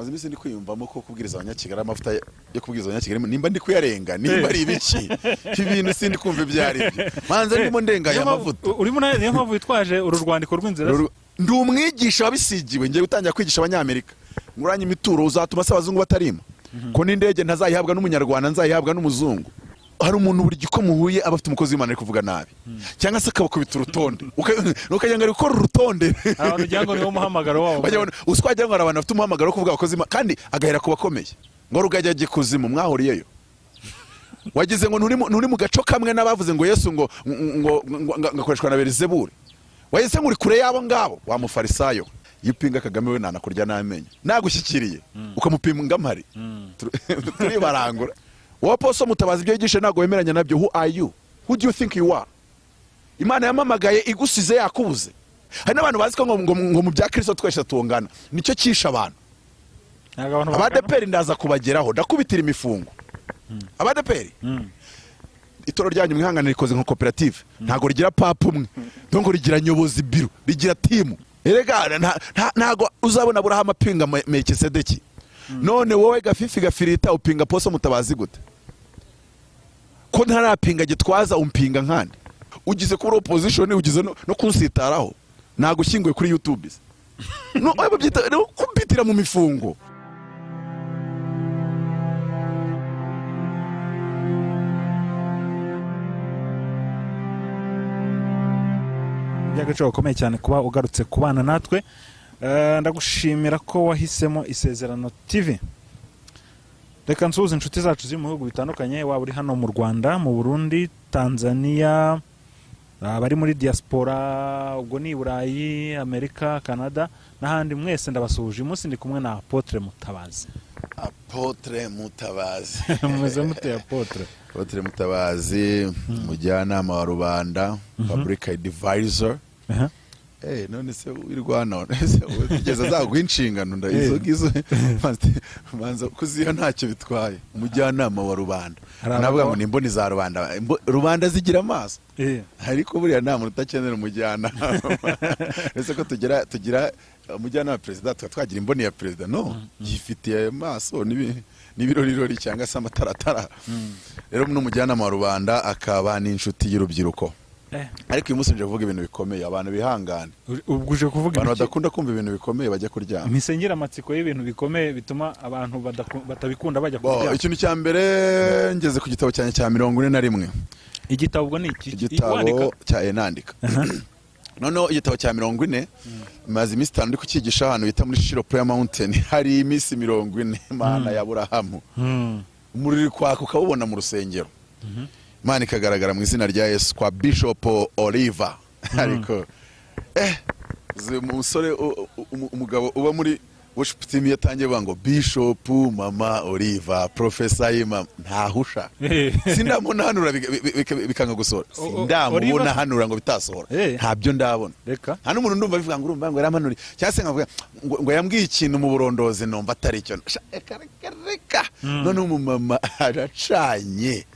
maze imisi ndi kwiyumvamo ko kubwiriza abanyakigali amavuta yo kubwiriza abanyakigali nimba ndi kuyarenga nimba ari ibiki ibintu sindi kumva ibyari byo manze ndimo ndenga ya mavuta urimo niyo mpamvu witwaje uru rwandiko rw'inzira ndi umwigisha wabisigiwe ngiye gutangira kwigisha abanyamerika nguranye imituro uzatuma se abazungu batarimo ko n'indege ntazayihabwa n'umunyarwanda nzayihabwa n'umuzungu hari umuntu buri giko muhuye aba afite umukozi w'Imana ari kuvuga nabi cyangwa se akabakubita urutonde ukajya ngo ari gukora urutonde abantu ugira ngo niwo muhamagaro wabo uswagira ngo abantu bafite umuhamagaro wo kuvuga abakozi kandi agahera ku bakomeye ngo rugajya gikuzimu mwahuriyeyo wagize ngo nturi mu gaco kamwe n'abavuze ngo Yesu ngo ngakoreshwa na Beelzebuli wahise ngo uri kure yabo ngabo wa mufarisayo yipinga Kagame we nanakurya n'amenyo nagushyikiriye ukamupinga mpari turi barangura Waposo Mutabazi ibyo yigisha nago wemeranya nabyo. Who are you? Who do you think you are? Imana yamamagaye igusize yakubuze. Hari n'abantu bazi ko ngo mu bya Kristo twese tungana. Nicyo kisha abantu. ADEPR ndaza kubageraho ndakubitira imifungo. ADEPR itoro ryanyu mwihangana rikoze nka Cooperative. Ntago rigira papa umwe. Ndongo rigira nyobozi biro, rigira timu. Erega ntago uzabona Abraham apinga Melkisedeki. None wowe gafifi gafirita upinga Poso Mutabazi gute? Ko ntarapinga gitwaza umpinga nkande. Ugize kuri opposition ugize no kunsitaraho. Nagushyinguye kuri YouTube. No ababyita kumpitira mu mifungo. Byagaciro komeye cyane kuba ugarutse kubana natwe. Ndagushimira ko wahisemo Isezerano TV. Reka nsuhuze inshuti zacu ziri mu bihugu bitandukanye waba uri hano mu Rwanda, mu Burundi, Tanzania, bari muri diaspora, ubwo ni Burayi, Amerika, Canada n'ahandi mwese ndabasuhuje. Umunsi ndi kumwe na Ap.Mutabazi. Ap.Mutabazi. Mweze mute Apotre? Ap.Mutabazi, mujyanama wa rubanda, public advisor. None se wirwana ugeze zaguha inshingano ndayizo manza kuziyo ntacyo bitwaye umujyanama wa rubanda navuga ngo nimboni za rubanda zigira amaso ariko buriya nta muntu utakenera umujyanama ese ko tugira umujyanama wa perezida twagira imboni ya perezida no yifitiye amaso n'ibirorirori cyangwa se amataratara rero n'umujyanama wa rubanda akaba n'inshuti y'urubyiruko. Ariko uyu munsi nje kuvuga ibintu bikomeye abantu bihangane. Ubwuje kuvuga abantu badakunda kumva ibintu bikomeye bajya kuryama. Misengera amatsiko y'ibintu bikomeye bituma abantu batabikunda bajya kuryama. Ikintu cya mbere ngeze ku gitabo cyane cya 41. Igitabo ubwo ni iki? Igitabo cya nandika. Noneho igitabo cya 40 maze iminsi 5 ndi kukigisha ahantu bita muri Shiro Prayer Mountain hari iminsi 40 Imana ya Aburahamu. Umuriro kwaka ukabona mu rusengero. Imana ikagaragara mu izina rya Yesu kwa Bishop Oliver. Ariko umusore umugabo uba muri worship team yatangiye bango Bishop Mama Oliver Professor Ima ntahusha. Sindamubona hanura bikanga gusora. Sindamubona hanura ngo bitasohora. Ntabyo ndabona. Hano umuntu ndumva bivuga ngo urumva ngo yaramanuri. Cyase nkavuga ngo yambwiye ikintu mu burondozi nomba atari cyo. Reka. None umumama aracanye.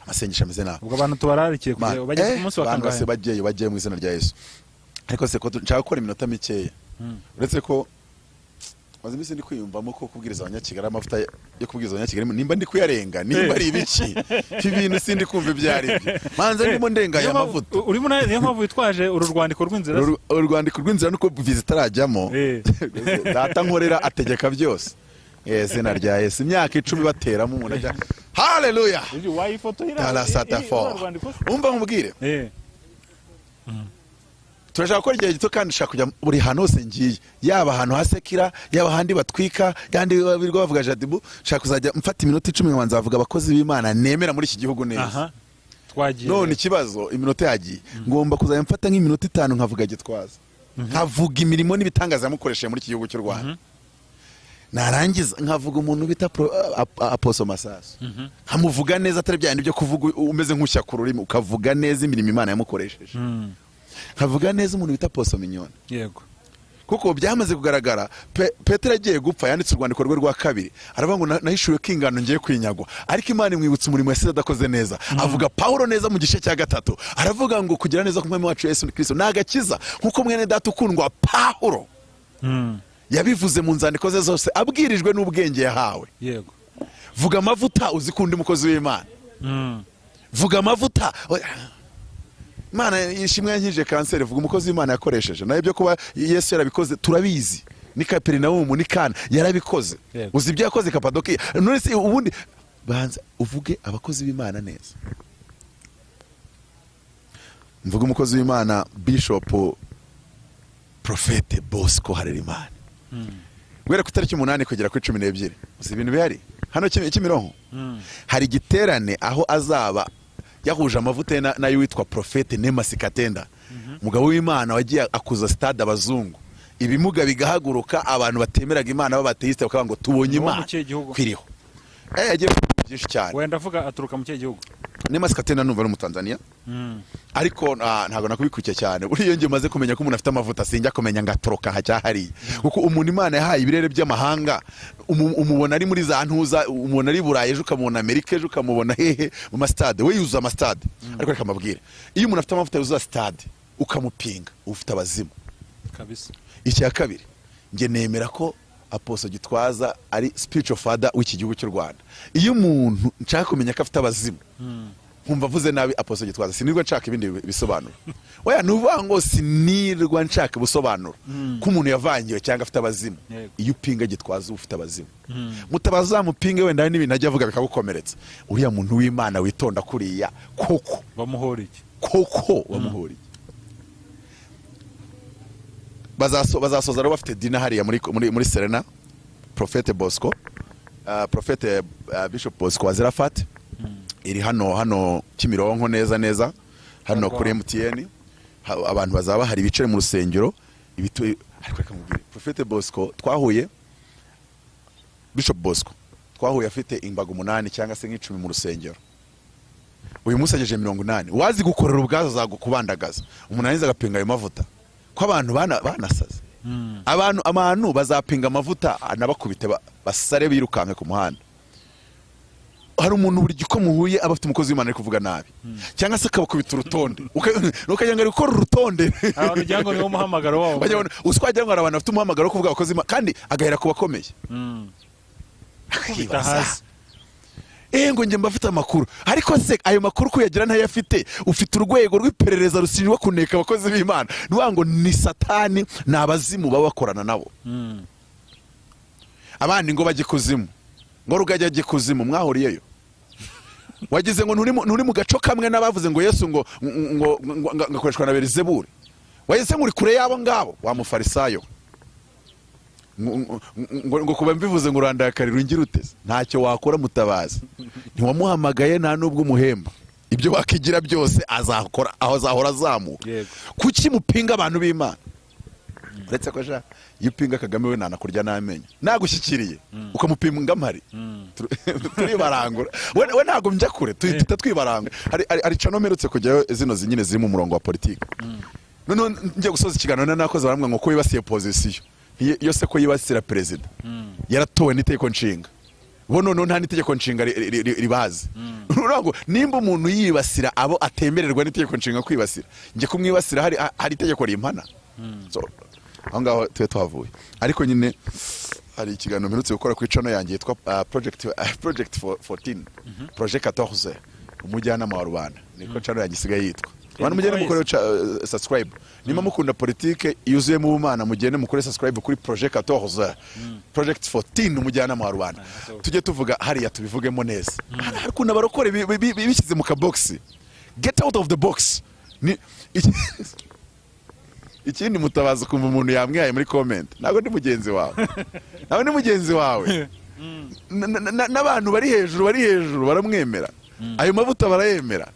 Amasengesho ameze nabi. Ubwo abantu tubararikiye kujya bajya ku munsi wa kangahe? Bagiye mu izina rya Yesu. Ariko se ko nshaka gukora iminota mikeya. Uretse ko maze imisi ndi kwiyumvamo ko kubwiriza abanyakigali amavuta yo kubwiriza abanyakigali nimba ndi kuyarenga nimba ari ibiki ibintu sindi kumva ibyari byo manze ndimo ndenga ya mavuta. Urimo niyo mpamvu witwaje uru rwandiko rw'inzira. Urwandiko rw'inzira nuko visit arajyamo. Data nkorera ategeka byose. Izina rya Yesu imyaka 10 bateramo umuntu ajya haleluya. Umva nkubwire. Turashaka ko igihe gito kandi shaka kujya buri hantu hose ngiye yaba ahantu hasekira yaba handi batwika kandi birwa bavuga jadibu shaka kuzajya mfata iminota 10 nkabanza bavuga abakozi b'Imana nemera muri iki gihugu neza. Twagiye none ikibazo iminota yagiye ngomba kuzajya mfata nk'iminota 5 nkavuga gitwaza nkavuga imirimo n'ibitangaza yamukoresheje muri iki gihugu cy'u Rwanda. Narangiza nkavuga umuntu bita Apostle Masasu nkamuvuga neza atari byandi byo kuvuga umeze nk'ushya ku rurimi ukavuga neza imirimo Imana yamukoresheje. Nkavuga neza umuntu bita Apostle Minyoni. Yego. Kuko byamaze kugaragara Petero agiye gupfa yanditse urwandiko rwe rwa 2 aravuga ngo nahishuye ko ingano ngiye kwinyagwa ariko Imana imwibutsa umurimo yasize adakoze neza. Avuga Paulo neza mu gice cya 3 aravuga ngo kugira neza ku mwami wacu Yesu Kristo nagakiza nkuko mwene data ukundwa Paulo yabivuze mu nzandiko ze zose abwirijwe n'ubwenge yahawe. yego Vuga amavuta uzi ko undi mukozi w'Imana. Vuga amavuta Imana yishimwe yankije kanseri, vuga umukozi w'Imana yakoresheje. Nayo byo kuba Yesu yarabikoze turabizi, ni Kaperinaumu ni Kana yarabikoze. Uzi ibyo yakoze Kapadokiya. None se ubundi banza uvuge abakozi b'Imana neza. Mvuga umukozi w'Imana Bishop Prophet Bosco Harerimana. Guhera ku itariki 8 kugera ku 12 uzi ibintu bihari hano Kimironko. Hari igiterane aho azaba yahuje amavuta nayo witwa Prophet Nemasi Katenda, mugabo w'Imana wagiye akuza stade abazungu, ibimuga bigahaguruka, abantu batemeraga Imana b'abateiste bakavuga ngo tubonye Imana kwiriho. Yagiye byinshi cyane. Wenda avuga aturuka mu cye gihugu. Nemasi Katenda numva ari mu Tanzania. Ariko ntago nakubikuke cyane. Uriyo nge maze kumenya ko umuntu afite amavuta sinjya kumenya ngatoroka hacyahari. Kuko umuntu Imana yahaye ibirere by'amahanga, umubona ari muri za ntuza, umuntu ari Burayi ejo ukamubona Amerika, ejo ukamubona hehe mu mastade. We yuza amastade. Ariko reka mbabwire, iyo umuntu afite amavuta yuza stade ukamupinga ufite abazimu kabisa. Icya kabiri, nge nemera ko Apostle Gitwaza ari spiritual father w'iki gihugu cy'u Rwanda. Iyo umuntu nshaka kumenya ko afite abazimu nkumva vuze nabi Apostle Gitwaza, sinirwa nshaka ibindi bisobanuro. Oya nuvuga ngo sinirwa nshaka busobanuro ko umuntu yavangiwe cyangwa afite abazimu. Iyo upinga Gitwaza ufite abazimu, Mutabazi zamupinge wenda hari n'ibintu ajya avuga bikagukomeretsa. Uriya muntu w'Imana witonda kuriya koko bamuhora iki? Koko bamuhora iki? Bazasoza rero bafite dina hariya muri Serena. Prophet Bosco Prophet Bishop Bosco Wazirafat iri hano Kimironko neza hano kuri MTN. Abantu bazaba hari bicare mu rusengero ariko reka mubwire Prophet Bosco twahuye, Bishop Bosco twahuye afite imbaga 8 cyangwa se nk'icumi mu rusengero. Uyu munsi ageje 80. Wazi gukorera ubwazo zagukubandagaza umuntu arinze agapinga ayo mavuta ko abantu banasaze. Abantu bazapinga amavuta anabakubite basare birukanke ku muhanda. Hari umuntu buri giko muhuye aba afite umukozi w'Imana ari kuvuga nabi cyangwa se akabakubita urutonde ukajya ngari gukora urutonde abantu jango niwo muhamagaro wabo bajya uswajya ngo abantu bafite umuhamagaro kuvuga abakozi kandi agahera ku bakomeye. Akibasa ngo nge mbafite amakuru, ariko se ayo makuru ko yagira ntayo afite. Ufite urwego rw'iperereza rushinjwa kuneka abakozi b'Imana. Nuvuga ngo ni satani n'abazimu baba bakorana nabo. Abandi ngo bajye kuzimu, ngo rugajya ajye kuzimu, mwahuriyeyo. Wagize ngo nturi mu gaco kamwe n'abavuze ngo Yesu ngo ngakoreshwa na Beelzebuli. Wahise muri kure yabo ngabo wa mufarisayo. Ngo kuba mbivuze ngo urandakarira ungira uteze ntacyo wakora Mutabazi. Ntiwamuhamagaye nta nubwo umuhemba. Ibyo wakigira byose azakora aho azahora azamuka. Kuki mupinga abantu b'Imana? Uretse ko ja yupinga Kagame we nanakurya n'amenyo nagushyikiriye ukamupinga mpari turi barangura we ntago njya kure tuhita twibaranga. Hari cano merutse kujyayo zino zinyine ziri mu murongo wa politiki. None ngiye gusoza ikiganiro nakoze baramwe ngo ko yibasiye position iyo se ko yibasira president yaratowe n'iteko nshinga. Bo none nta n'itegeko nshinga ribazi. Urango nimba umuntu yibasira abo atemererwa n'iteko nshinga kwibasira, ngiye kumwibasira hari itegeko rimpana. So aho ngaho tuwe twavuye. Ariko nyine hari ikiganiro mperutse gukora ku icano yanjye yitwa project 14 project 14 umujyanama wa rubanda. Niko cano yanjye isigaye yitwa. Abantu mugende mukore subscribe. Nima mukunda politike yuzuye mu Bumana mugende mukore subscribe kuri project 14 project 14 umujyanama wa rubanda. Tujye tuvuga hariya tubivugemo neza. Ariko nabarokore bishyize mu kabox. Get out of the box. Ikindi Mutabazi kumva umuntu yamwihaye muri comment ntago ndi mugenzi wawe. Nawe ni mugenzi wawe. N'abantu bari hejuru baramwemera. Ayo mavuta barayemera.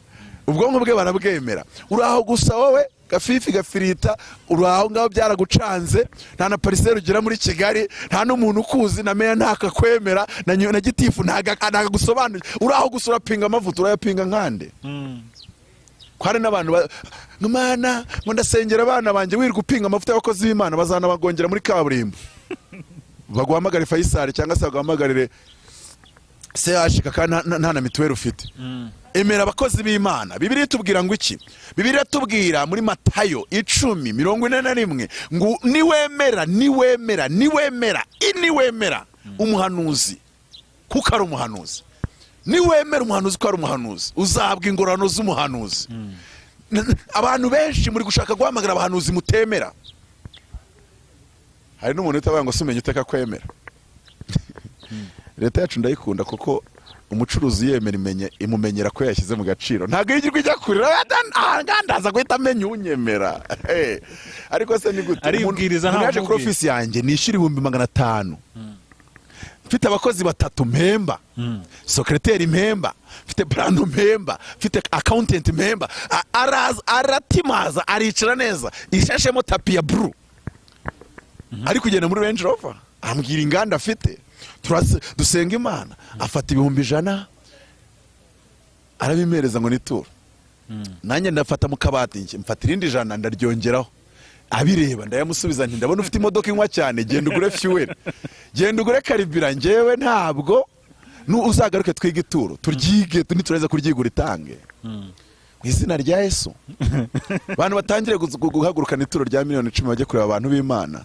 Ubwonko bwe barabwemera. Uraho gusa wowe gafifi gafirita uraho ngaho byaragucanze. Nta na parcelle ugira muri Kigali, nta n'umuntu ukuzi na meya ntakakwemera na gitifu ntagagusobanura. Uraho gusa urapinga amavuta urayapinga nkande. Kwari n'abantu Mana ngo ndasengera abana banje wirwa upinga amavuta y'abakozi b'Imana bazana bagongera muri kaburimbo. Baguhamagare Faisal cyangwa se baguhamagarire se yashika kandi nta na mituweli ufite. Emera abakozi b'Imana. Bibiliya itubwira ngo iki? Bibiliya itubwira muri Matayo 10:41 ngo niwemera umuhanuzi kuko ari umuhanuzi. Niwemera umuhanuzi ko ari umuhanuzi uzabwa ingororano z'umuhanuzi. Abantu benshi muri gushaka guhamagara abahanuzi mutemera. Hari n'umuntu utavuga ngo sumenye uteka kwemera. Leta yacu ndayikunda kuko umucuruzi yemera imumenyera ko yashyize mu gaciro. Ntago yigirwa ijya kurira ngandaza guhita amenya unyemera. Ariko se ni gute? Aribwiriza nta yaje kuri office yanjye nishyura 500. Mfite abakozi 3 mpemba. Secretary mpemba, mfite brand mpemba, mfite accountant mpemba. Aratimaza aricara neza. Ishashemo tapi ya blue. Ari kugenda muri Range Rover. Ambwira inganda afite. Dusenga Imana afata 100 arabimereza ngo nituro. Nanjye ndafata mu kabati nje mfatira indi 100 ndaryongeraho. Abireba ndayamusubiza nti ndabona ufite imodoka inywa cyane genda ugure fuel. Genda ugure karibira njyewe ntabwo uzagaruke twiga ituro turyige nitureza kuryigura itange. Mu izina rya Yesu. Abantu batangire guhagurukana ituro rya miliyoni 10 bajye kureba abantu b'Imana.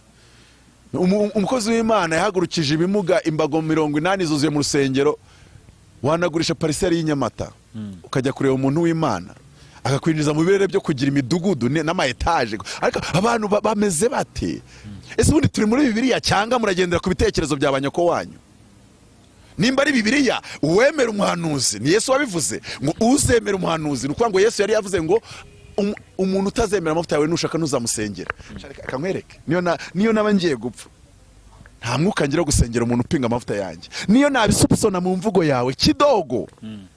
Umukozi w'Imana yahagurukije ibimuga imbago 80 zuzuye mu rusengero. Wanagurisha pariseri y'inyamata ukajya kureba umuntu w'Imana akakwinjiza mu birere byo kugira imidugudu n'ama etage. Ariko abantu bameze bate? Ese ubundi turi muri Bibiliya cyangwa muragendera ku bitekerezo by'abanyoko wanyu? Nimba ari Bibiliya uwemera umuhanuzi ni Yesu wabivuze ngo uzemera umuhanuzi nuko ngo Yesu yari yavuze ngo umuntu utazemera amavuta yawe nushaka nuzamusengera. Akankwereke niyo naba ngiye gupfa nta mwuka ngira gusengera umuntu upinga amavuta yanjye. Niyo nabisubisona mu mvugo yawe kidogo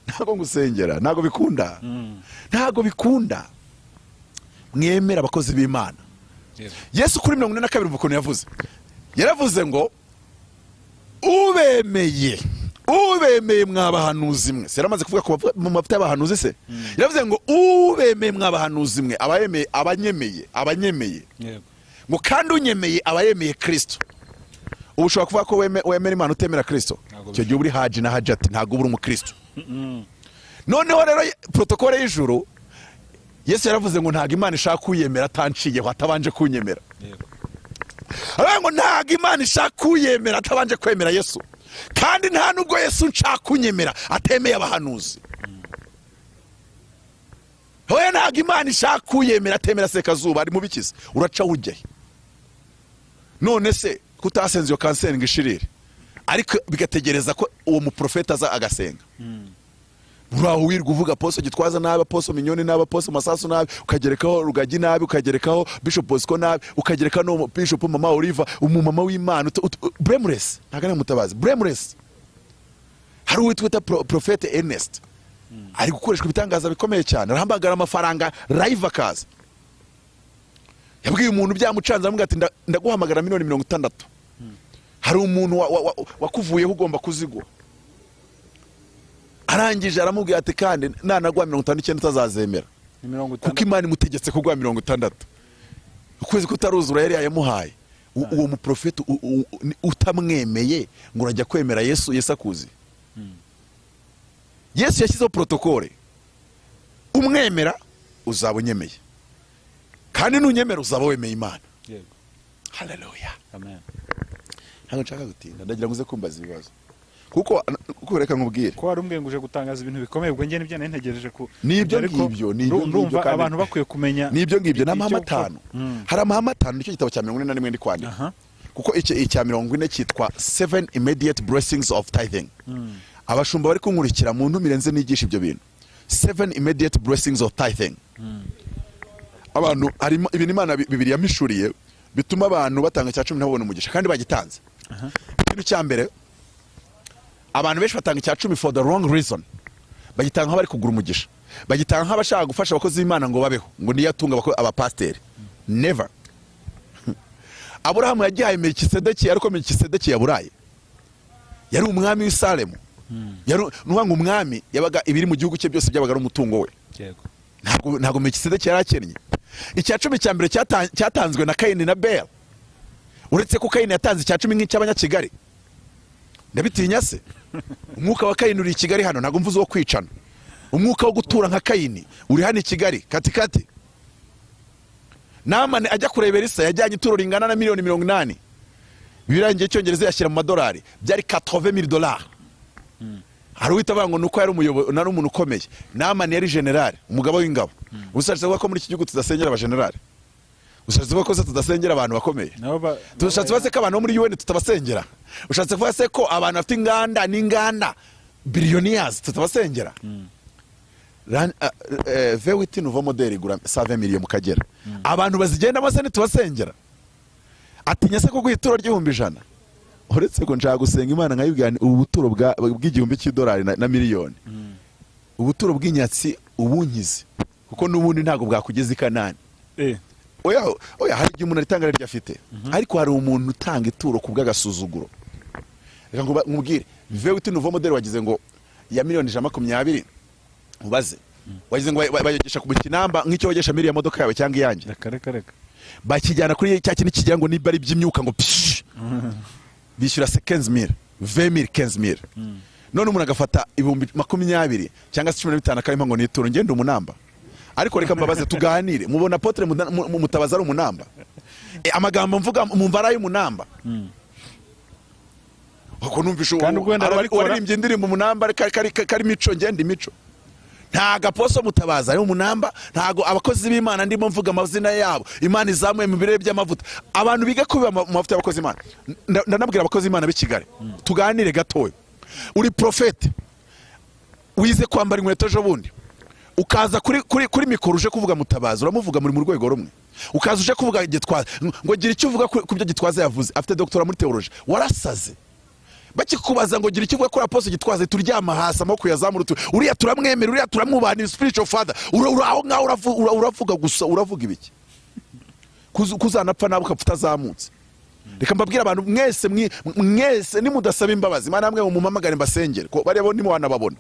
ntago ngusengera. Ntago bikunda. Ntago bikunda. Mwemera abakozi b'Imana. Yesu kuri 42 ubukono yavuze. Yaravuze ngo ubemeye mwabahanuzi mwe. Seramaze kuvuga ko mu mavuta y'abahanuzi se. Yaravuze ngo ubemeye mwabahanuzi mwe abanyemeye. Ngo kandi unyemeye abayemeye Kristo. Ubushobora kuvuga ko wemera Imana utemera Kristo. Cyo gihe uri haji na hajati ntago uri umukristo. Noneho rero protokole y'ijuru Yesu yaravuze ngo ntago Imana ishaka kuyemera atanciyeho atabanje kunyemera. Ngo ntago Imana ishaka kuyemera atabanje kwemera Yesu. Kandi nta nubwo Yesu nshaka kunyemera atemeye abahanuzi. Hoya ntago Imana ishaka kuyemera atemera Sekazuba ari mu bikize. Uraca ujye. None se kutasenze yo kanseri ngishirire. Ariko bigategereza ko uwo muprofeta aza agasenga. Buraho wirwa uvuga Apostle Gitwaza nabi, Apostle Minyoni nabi, Apostle Masasu nabi, ukagerekaho Rugagi nabi, ukagerekaho Bishop Bosco nabi, ukagereka no Bishop Mama Oliver, umumama w'Imana blameless. Ntago Ap.Mutabazi blameless. Hari uwitwa Prophet Ernest. Ari gukoreshwa ibitangaza bikomeye cyane. Arahambagara amafaranga live akaza. Yabwiye umuntu byamucanza amubwira ati ndaguhamagara miliyoni 60. Hari umuntu wakuvuyeho ugomba kuzigwa. Arangije aramubwira ati kandi nanagwa 59 utazazemera. Kuko Imana imutegetse kugwa 60. Ukwezi kutaruzura yari yamuhaye. Uwo muprofeti utamwemeye ngo urajya kwemera Yesu akuzi. Yesu yashyizeho protokole. Umwemera uzabonyemeye. Kandi nunyemera uzaba wemeye Imana. Yego. Hallelujah. Amen. Hano nshaka gutinda ndagira ngo uze kumbaza ibibazo. Kuko reka nkubwire. Ko wari umbwenguje gutangaza ibintu bikomeye ubwo nge nibyo ntegereje ku. Nibyo ngibyo kandi abantu bakwiye kumenya. Nibyo ngibyo n'amahame 5. Hari amahame 5 nicyo gitabo cya 41 ndi kwandika. Kuko icya 40 cyitwa 7 immediate blessings of tithing. Abashumba bari kunkurikira mu ntumire nze nigisha ibyo bintu. 7 immediate blessings of tithing. Abantu harimo ibintu Imana Bibiliya yamishuriye bituma abantu batanga cya 10 nabona umugisha kandi bagitanze. Ikintu cya mbere abantu benshi batanga cya 10 for the wrong reason. Bagitanga bari kugura umugisha. Bagitanga abashaka gufasha abakozi b'Imana ngo babeho ngo niyatunga abapasteri. Never. Aburahamu yagiye Melkisedeki ariko Melkisedeki yaburaye. Yari umwami w'i Salemu. Yari nuhanga umwami yabaga ibiri mu gihugu cye byose byabaga ari umutungo we. Yego. Ntago Melkisedeki yarakennye. Icya 10 cya mbere cyatanzwe na Kayini na Bel. Uretse ko Kayini yatanze icya 10 nk'icy'abanyakigali. Ndabitinya se. umwuka wa Kayini uri i Kigali hano, ntabwo mvuze wo kwicana. Umwuka wo gutura nka Kayini uri hano i Kigali katikati. Namani ajya kurebera Isa yajyanye ituro ringana na miliyoni 80. Birangiye cyongereza yashyira mu madolari byari $80,000. Hari uwitavuga ngo nuko yari umuyobozi nari umuntu ukomeye. Namani yari general, umugabo w'ingabo. Ushatse kuvuga ko muri iki gihugu tudasengera abagenerali. Ushatse kuvuga ko tudasengera abantu bakomeye. Ushatse kuvuga ko abantu bo muri UN tutabasengera. Ushatse kuvuga ko abantu bafite inganda n'inganda billionaires tutabasengera. V8 nouveau modèle igura 120 millions mu Kagera. Abantu bazigenda bose ntitubasengera. Atinya se ko guhituro $100,000. Uretse ko nshaka gusenga Imana nkayibwira ubuturo $1,000 na miliyoni. Ubuturo bw'inyatsi ubunkize. Kuko nubundi ntago bwakugeza ikanani. Oya hari igihe umuntu aritanga ryo afite. Ariko hari umuntu utanga ituro kubw'agasuzuguro. Reka ngo nkubwire, V8 nouveau modèle wagize ngo ya miliyoni 120. Ubaze wagize ngo bayogesha ku kinamba nk'icyo wogesha miri ya modoka yawe cyangwa iyanjye. Reka bakijyana kuri cya kintu kigira ngo niba ari by'imyuka ngo bishyura 15,000 20,000 none umuntu agafata ibihumbi 20 cyangwa 15 akarimo ngo nituro ngende umunamba. Ariko reka mbabaze tuganire, mubona Apotre Mutabazi ari umunamba? Amagambo mvuga mumva ari umunamba. Uko numvisho waririmbye indirimbo umunamba kari mico ngende mico. Ntago Apotre Mutabazi ari umunamba, ntago abakozi b'Imana ndimo mvuga amazina yabo. Imana izamuye mu birere by'amavuta. Abantu biga kuba mu mavuta y'abakozi Imana. Ndanabwira abakozi Imana b'i Kigali. Tuganire gatoya. Uri profete. Wize kwambara inkweto ejo bundi. Ukaza kuri mikoro uje kuvuga Mutabazi, uramuvuga muri mu rwego rumwe. Ukaza uje kuvuga Gitwaza, ngo gira icyo uvuga kubyo Gitwaza yavuze. Afite doctora muri theology. Warasaze. Bakikubaza ngo gira icyo uvuga kuri Apostle Gitwaza, turyama hasi amako yazamura uriya turamwemera, uriya turamwubana spiritual father. Uraho ngaho uravuga gusa, uravuga ibiki? Kuzanapfa nabo kapfuta zamutse. Reka mbabwira abantu mwese nimudasaba imbabazi, Imana namwe mu mamagare mbasengere ko bari abo nimo wanababona.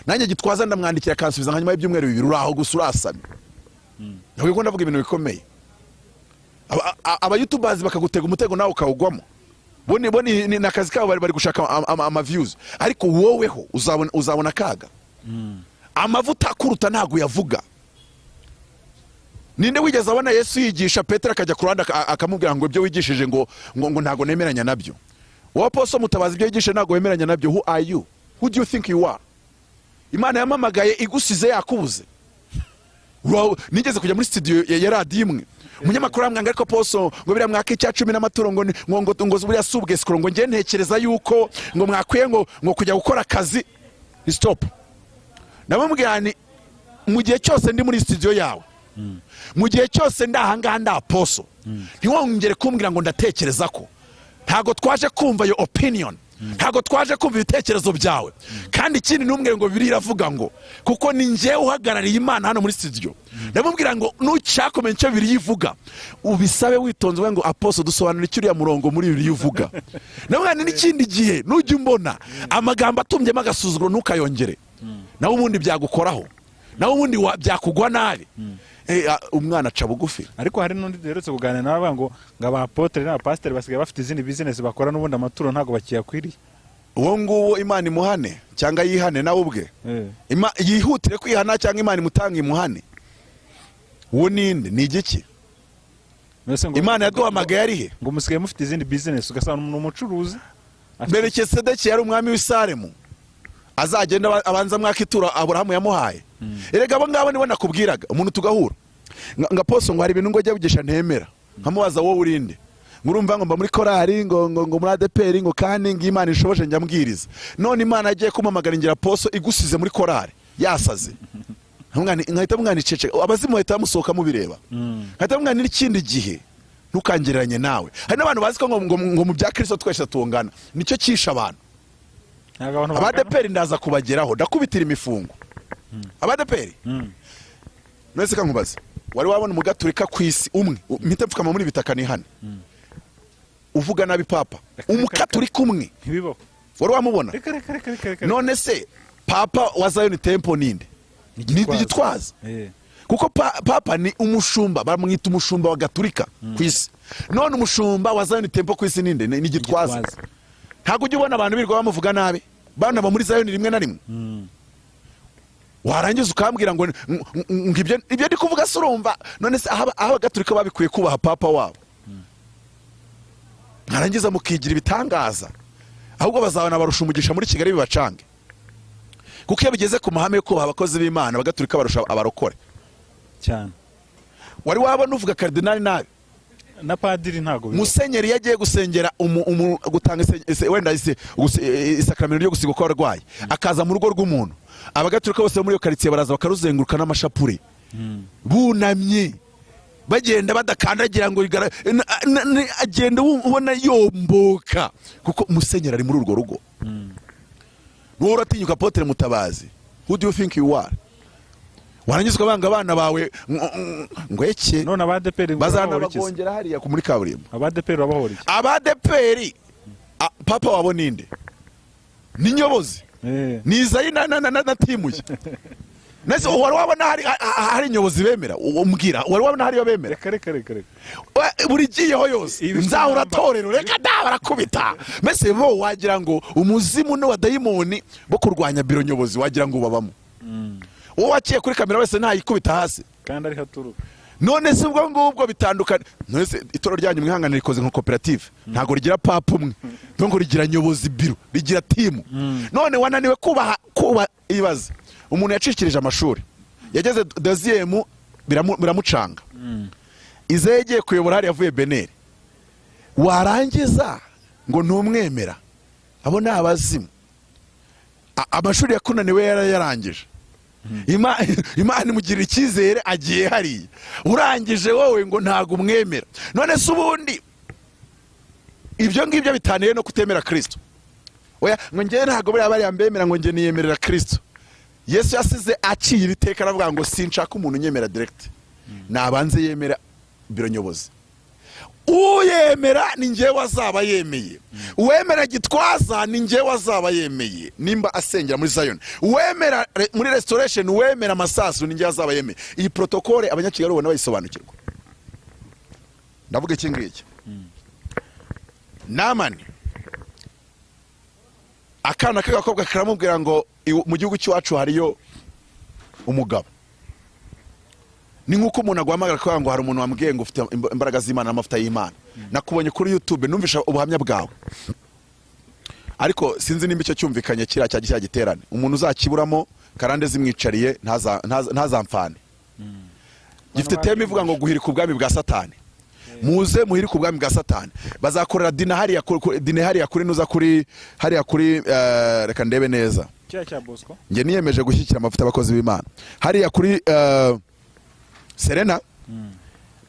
Nanjye Gitwaza ndamwandikira kansubiza nkanyuma y'ibyumweru 2 uraho gusa urasame. Ntabwo ndavuga ibintu bikomeye. Aba YouTubers bakagutega umutego nawe ukawugwamo. Boni ni nakazi kabo bari gushaka ama views, ariko woweho uzabona kaga. Amavuta akuruta ntago yavuga. Ninde wigeze abona Yesu yigisha Petero akajya kuranda akamubwira ngo ibyo wigishije ngo ntago nemeranya nabyo? Wowe Apostle Mutabazi ibyo yigisha ntago wemeranya nabyo. Who are you? Who do you think you are? Imana yamamagaye igusize yakubuze. Nigeze kujya muri studio ya radio imwe. Umunyamakuru amwanga ariko Apostle ngo biriya mwaka icya 10 n'amaturo ngo buriya subwe skoro ngo nge ntekereza yuko ngo mwakwiye ngo kujya gukora akazi. Stop. Nabamubwira ni mu gihe cyose ndi muri studio yawe, mu gihe cyose ndahanga nda Apostle, ntiwongere kumbwira ngo ndatekereza ko. Ntago twaje kumva yo opinion, ntago twaje kumva ibitekerezo byawe. Kandi ikindi numwe ngo biriravuga ngo kuko ni nje uhagarariye Imana hano muri studio. Ndamubwira ngo nucyakomeye cyo birivuga ubisabe witonze ngo Apostle dusobanura icyo uriya murongo muri birivuga. Namwana n'ikindi gihe nujye umbona amagambo atumbyemo agasuzuguro ntukayongere. Nawe ubundi byagukoraho. Nawe ubundi byakugwa nabi. Umwana aca bugufi. Ariko hari n'undi deretse kuganira n'aba ngo aba Apotre n'abapasiteri basigaye bafite izindi business bakora n'ubundi amaturo ntago bakiyakwiriye. Uwo nguwo Imana imuhane cyangwa yihane nawe ubwe. Yihutire kwihana cyangwa Imana imutanga imuhane. Uwo ninde ni igiki? Imana yaduhamagaye arihe? Ngo musigaye mufite izindi business ugasanga n'umucuruzi. Melkisedeki yari umwami w'Isaremu. Azagenda abanza mwaka itura Aburahamu yamuhaye. Erega abo ngabo nibo nakubwiraga umuntu tugahura. Nga Apostle ngo hari ibintu ngo ajya bugisha ntemera. Nkamubaza wowe urinde. Ngurumva ngo mba muri korari ngo muri ADEPR ngo kandi ng'Imana ishoboje njyambwiriza. None Imana agiye kumamagara ngira Apostle igusize muri korari yasaze. Nkahita mwana icece abazimu bahita bamusohoka mu bireba. Nkahita mwana n'ikindi gihe ntukangereranye nawe. Hari n'abantu bazi ko ngo mu bya Kristo twese tungana. Nicyo kisha abantu. ADEPR ndaza kubageraho ndakubitira imifungo. ADEPR nese kankubaza wari wabona umugaturika kwisi umwe mpite mfukama muri bitaka ni hane uvuga nabi papa umugaturika umwe ntibibaho wari wamubona none se papa wa Zion Temple ninde ni Gitwaza kuko papa ni umushumba bamwita umushumba wa gaturika kwisi none umushumba wa Zion Temple kwisi ninde ni Gitwaza. Ntago ujye ubona abantu birwa bamuvuga nabi bana ba muri Zayoni rimwe na rimwe. Warangiza ukambwira ngo ibyo ndi kuvuga se urumva, none se aho Abagatolika babikuye kubaha papa wabo. Mwarangiza mukigira ibitangaza, ahubwo bazabana barusha umugisha muri Kigali bibacange. Kuko iyo bigeze ku mahame yo kubaha abakozi b'Imana, Abagatolika barusha abarokore cyane. Wari wabona uvuga kardinali nabi na padiri ntago musenyeri yagiye gusengera gutanga wenda isakramento ryo gusiga kwa barwayi, akaza mu rugo rw'umuntu, Abagatolika bose muri yo quartier baraza bakaruzenguruka n'amashapuri bunamye, bagenda badakandagira ngo agenda ubona yomboka, kuko musenyeri ari muri urwo rugo. Nuwo uratinyuka Ap.Mutabazi, who do you think you are? Warangizwa banga abana bawe ngweke none ADEPR bazana bagongera hariya ku muri kaburimbo. ADEPR babahora iki? ADEPR papa wabo ninde? Ni Nyobozi. Nizayi na timuye. Nese wari wabona hari Nyobozi bemera, umbwira wari wabona hari bemera. Reka buri giyeho yose nzahura torero reka da barakubita. Mese bo wagira ngo umuzimu no wa dayimoni bo kurwanya biro Nyobozi wagira ngo babamo. Uwo wakiye kuri kamera wese ntayikubita hasi kandi ari haturuka. None se ubwo ngubwo bitandukanye. None se itoro ryanyu mwihangana rikoze nka Cooperative, ntago rigira papa umwe, ntongo rigira Nyobozi biro, rigira timu. None wananiwe kuba ibaze umuntu yacikirije amashuri, yageze deuxième biramucanga, izegeye kuyobora hari yavuye Beneri, warangiza ngo ntumwemera. Abo ni abazimu. Amashuri yakunaniwe yarangije, Imana imugirira icyizere agiye hariya, urangije wowe ngo ntago umwemera. None se ubundi ibyo ngibyo bitaniye no kutemera Kristo. Oya ngo ngiye ntago bari abari yambemera ngo ngiye niyemerera Kristo. Yesu yasize aciye ibiteka aravuga ngo sinshaka umuntu unyemera direct, nabanze yemera biro Nyobozi. Uyemera ni ngiye wazaba yemeye, uwemera Gitwaza ni ngiye wazaba yemeye nimba asengera muri Zion, uwemera muri restoration, uwemera Masasu ni ngiye wazaba yemeye. Iyi protocole abanyakigali ubona bayisobanukirwa. Ndavuga iki ngiki, Namani akana k'agakobwa karamubwira ngo mu gihugu cyacu hariyo umugabo. Ni nkuko umuntu agwamagara kwa ngo hari umuntu wambwiye ngo ufite imbaraga z'Imana n'amafuta y'Imana. Nakubonye kuri YouTube numvisha ubuhamya bwawe, ariko sinzi nimba icyo cyumvikanye kira cya giterane. Umuntu uzakiburamo karande zimwicariye ntazamfane. Gifite teme ivuga ngo guhirika ubwami bwa Satani. Muze muhirika ubwami bwa Satani. Bazakorera dina hariya kuri nuza kuri hariya kuri reka ndebe neza. Cya Bosco. Nge niyemeje gushyikira amafuta abakozi b'Imana. Hariya kuri Serena,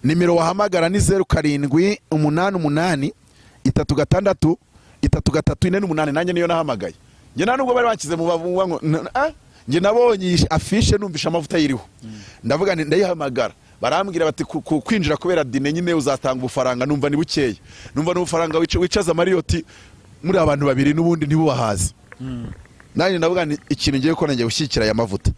nimero wahamagara ni 0788 36 33 nanjye niyo nahamagaye. Nge nubwo bari bakize mu bavungwa ngo nge nabonye afishe numvisha amavuta yiriho. Ndavuga ndayihamagara, barambwira bati kwinjira kubera dine nyine uzatanga ubufaranga, numva ni bukeye, numva n'ubufaranga wicaza Mariyoti muri abantu babiri n'ubundi ntibubahaze. Nanjye ndavuga ni ikintu ngiye ko nanjye gushyikira aya mavuta.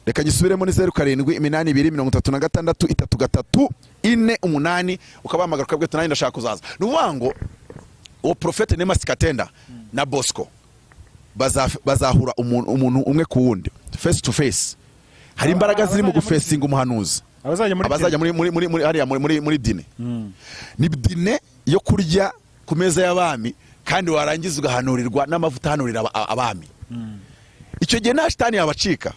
Reka gisubiremo ni 0782 ukabahamagara ukabwira ati nanjye ndashaka kuzaza. Nuvango uwo profete Nema Sikatenda na Bosco bazahura umuntu umwe ku wundi face to face. Hari imbaraga ziri mu gufesinga umuhanuzi. Abazajya muri hariya muri dine. Ni dine yo kurya ku meza y'abami, kandi warangiza ugahanurirwa n'amavuta hanurira abami. Icyo gihe nta shitani yabacika,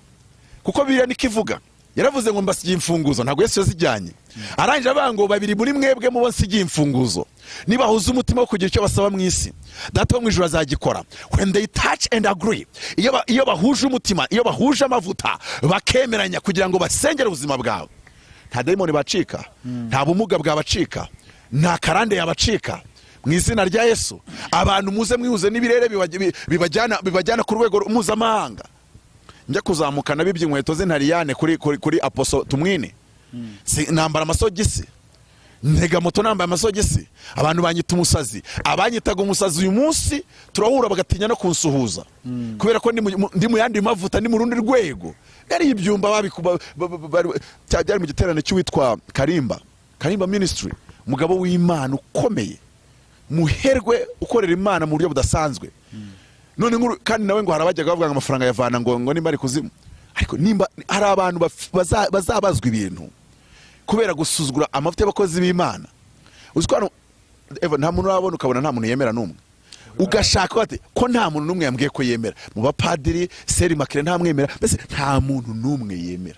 kuko Bibiliya nikivuga yaravuze ngo mbasigiye imfunguzo, ntago Yesu yazijyanye. Arangije abango babiri muri mwebwe mu bonsigiye imfunguzo, niba huza umutima wo kugira icyo basaba mu isi, Data wo mu ijuru azagikora. When they touch and agree, iyo bahuje umutima, iyo bahuje amavuta bakemeranya kugira ngo basengere ubuzima bwawe, nta demoni bacika, nta bumuga bwabacika, nta karande yabacika. Mu izina rya Yesu abantu muze mwihuze n'ibirere bibajyana ku rwego mpuzamahanga. Njya kuzamuka nabibye inkweto z'intariyane kuri Aposo Tumwine, nambara amasogisi, ntega moto nambaye amasogisi, abantu banyita umusazi. Abanyitaga umusazi uyu munsi turahura bagatinya no kunsuhuza, kubera ko ndi mu yandi mavuta, ndi mu rundi rwego. Yari ibyumba byari mu giterane cy'uwitwa Karimba Ministry, umugabo w'Imana ukomeye, muherwe ukorera Imana mu buryo budasanzwe. none nkuru kandi nawe ngo harabajyaga bavuga ngo amafaranga yavana ngo nimba ari kuzimu, ariko nimba hari abantu bazabazwa ibintu kubera gusuzugura amavuta y'abakozi b'Imana. Uziko nta muntu urabona ukabona nta muntu yemera n'umwe, ugashaka bate ko nta muntu n'umwe yambwiye ko yemera. Mu bapadiri Seri Makire nta mwemera, mbese nta muntu n'umwe yemera.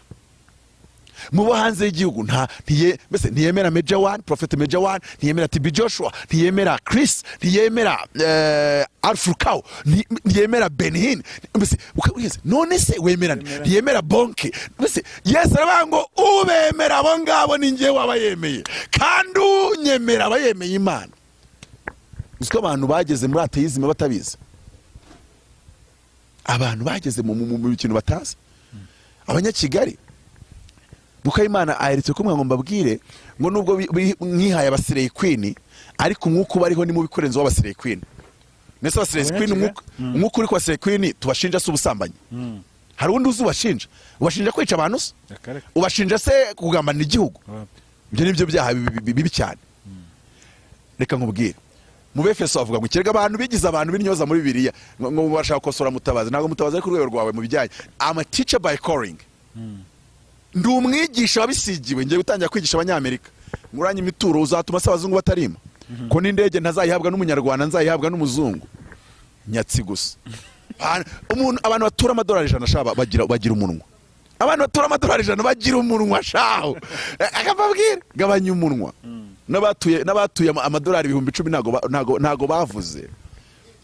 Mu bo hanze y'igihugu mbese ntiyemera Major One, Prophet Major One, ntiyemera TB Joshua, ntiyemera Chris, ntiyemera Alfrukao, ntiyemera Benhin, mbese ukabwiza none se wemera ntiyemera Bonke, mbese Yesu aravuga ngo ubemera abo ngabo ni njye wabayemeye kandi unyemera abayemeye Imana. Uziko abantu bageze muri atheism batabizi, abantu bageze mu kintu batazi. Abanyakigali Bukayimana aheretse kumwe ngo mbabwire ngo nubwo mwihaye abasireye queen ariko umwuka bariho ni mu bikorenzo w'abasireye queen. Nese abasireye queen umwuka uri kwa sireye queen tubashinja se ubusambanyi. Hari undi uzubashinja, ubashinja kwica abantu se, ubashinja se kugambanira igihugu. Ibyo nibyo byaha bibi cyane. Reka nkubwire mu Befeso avuga ngo kirega abantu bigize abantu binyoza muri Bibiliya ngo bashaka gukosora Mutabazi. Ntago Mutabazi ari ku rwego rwawe mu bijyanye. I'm a teacher by calling. Ndi umwigisha wabisigiwe, ngiye gutangira kwigisha abanyamerika. Nguranye imituro uzatuma se abazungu batarima. Ko n'indege ntazayihabwa n'umunyarwanda, nzayihabwa n'umuzungu. Nyatsi gusa. Abantu batura amadolari 100 shaba bagira umunwa. Abantu batura amadolari 100 bagira umunwa shaho. Akababwira gabanya umunwa. N'abatuye amadolari 10,000 ntago bavuze.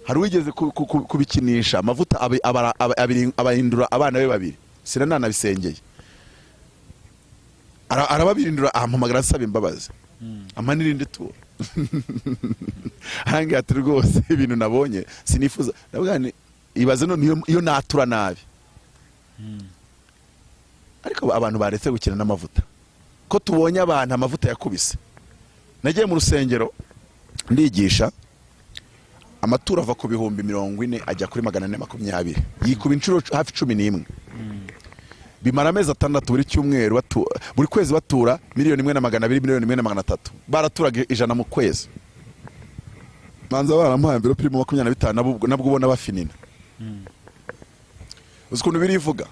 Hari wigeze kubikinisha amavuta abahindura abana be babiri. Sinana bisengeye. Arababirindura ampamagara asaba imbabazi. Amanirinde tu. Hangi ati rwose ibintu nabonye sinifuza. Ndavuga ni ibaze no iyo natura nabi. Ariko abantu baretse gukina n'amavuta. Ko tubonye abantu amavuta yakubise. Nagiye mu rusengero ndigisha amatura ava ku 40,000 ajya kuri 420. Yikuba inshuro hafi 11. Bimara amezi 6 buri cyumweru buri kwezi batura 1,200,000 1,200,000 baraturaga 100 mu kwezi. Manza barampaye mbere primo 25 nabwo ubona bafinina. Uzikuntu birivuga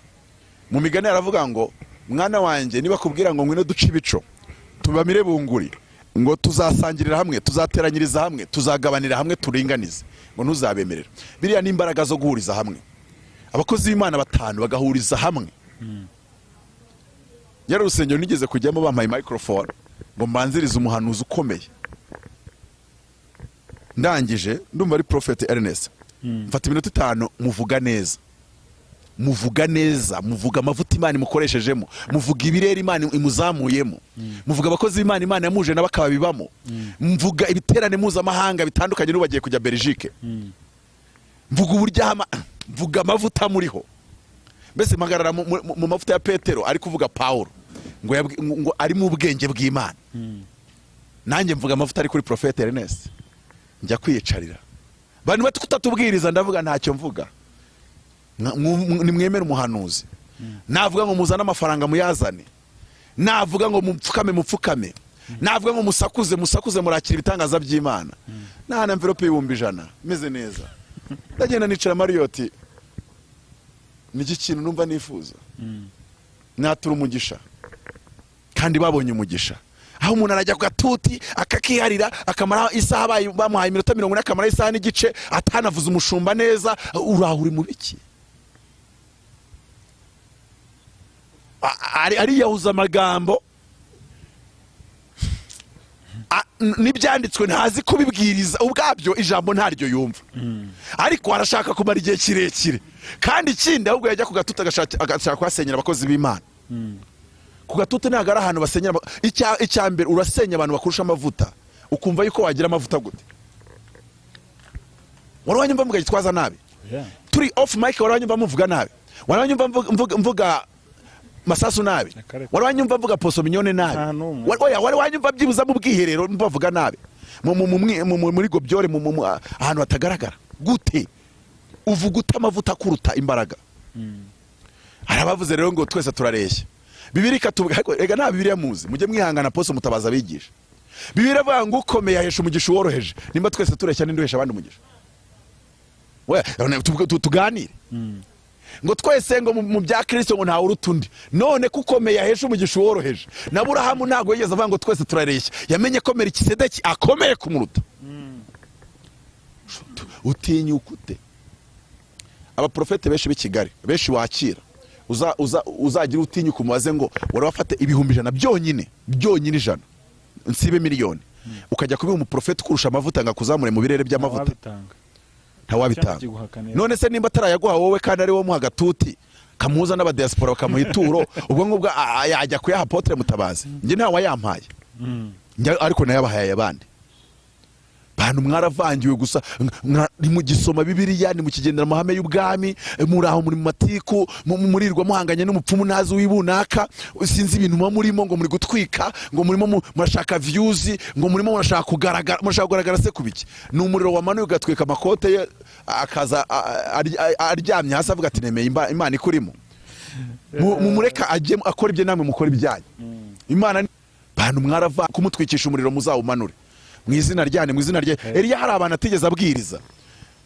mu migani aravuga ngo mwana wanje niba kubwira ngo ngwino duce ibico tubamire bunguri ngo tuzasangirira hamwe, tuzateranyiriza hamwe, tuzagabanira hamwe, turinganize ngo ntuzabemerera. Biriya ni imbaraga zo guhuriza hamwe. Abakozi b'Imana 5 bagahuriza hamwe. Yari urusengero nigeze kujyamo bampaye microphone ngo mbanzirize umuhanuzi ukomeye. Ndangije ndumva ari Prophet Ernest. Mfata iminota 5 muvuga neza. Muvuga amavuta Imana imukoreshejemo, muvuga ibirere Imana imuzamuyemo, muvuga abakozi b'Imana Imana yamuje n'abakabibamo, mvuga ibiterane mpuzamahanga bitandukanye n'ubagiye kujya Belgique, mvuga uburyama, mvuga amavuta muriho. Mbese magarara mu mavuta ya Petero ari kuvuga Paulo ngo ari mu bwenge bw'Imana. Nanjye mvuga amavuta ari kuri Prophet Ernest. Njya kwiyicarira. Bantu batutatubwiriza ndavuga ntacyo mvuga. Nimwemera umuhanuzi. Navuga ngo muzana amafaranga muyazane. Navuga ngo mupfukame. Navuga ngo musakuze murakira ibitangaza by'Imana. Nta envelope y'100 meze neza. Ndagenda nicara Marriott. Niki kintu numva nifuza. Natura umugisha. Kandi babonye umugisha. Aho umuntu arajya ku gatuti akakiharira akamara isaha bamuhaye iminota 40 akamara isaha n'igice atanavuza umushumba neza. Urahuri mu biki? Ari yahuza amagambo nibyanditswe ntazi kubibwiriza ubwabyo ijambo ntaryo yumva. Ariko arashaka kumara igihe kirekire kandi ikindi ahubwo yajya ku gatuti agashaka kwasenyera abakozi b'Imana. Ku gatuti ntago ari ahantu basenyera. Icyambere urasenya abantu bakurusha amavuta ukumva yuko wagira amavuta gute. Warwanyumva mvuga gitwaza nabi. Turi off mic warwanyumva muvuga nabi. Warwanyumva mvuga Masasu nabi. Warwanyumva mvuga Poso Minyone nabi. Warwanyumva byibuza mu bwiherero mbavuga nabi. Muri gobyore ahantu hatagaragara. Gute uvuga utamavuta kuruta imbaraga. Arabavuze rero ngo twese turareshya. Bibiri katuvuga ega nta Bibiliya muzi mujye mwihangana Poso Mutabazi abigisha. Bibiliya avuga ngo ukomeye ahesha umugisha woroheje. Nimba twese tureshya n'induhesha abandi umugisha. tuganire ngo twese ngo mu bya Kristo ngo ntawe uruta undi, none kukomeye ahesha umugisha uworoheje. na Aburahamu ntago yigeze avuga ngo twese turareshya, yamenye ko Melikisedeki akomeye kumuruta. utinyuka ute? Abaprofete benshi b'i Kigali benshi wakira uzagira utinyuka umubaze ngo wari wafate ibihumbi 100 byonyine 100 nsibe miliyoni ukajya kubiha umuprofete kurusha amavuta ngakuzamure mu birere by'amavuta, ntawabitanga. None se nimba atarayaguha wowe kandi ari wo muha gatuti kamuza n'abadiaspora bakamuha ituro, ubwo ngubwo yajya kuyaha Ap.Mutabazi? Nge ntawe yampaye, ariko nayabahaye abandi. Bantu mwaravangiwe gusa, ni mu gisoma Bibiliya, ni mu kigendera amahame y'ubwami, muri aho muri matiku, murirwa muhanganye n'umupfumu nazi w'ibunaka, sinzi ibintu murimo ngo muri gutwika, ngo murimo murashaka views, ngo murimo murashaka kugaragara se kubiki. Ni umuriro wamanuye ugatwika amakote ye, akaza aryamye hasi avuga ati nemeye Imana ikurimo. Mumureka ajye akora ibye namwe mukora ibyanyu. Imana bantu mwarava kumutwikisha umuriro muzawumanure mu izina ryane, mu izina rye. Eliya hari abantu atigeze abwiriza,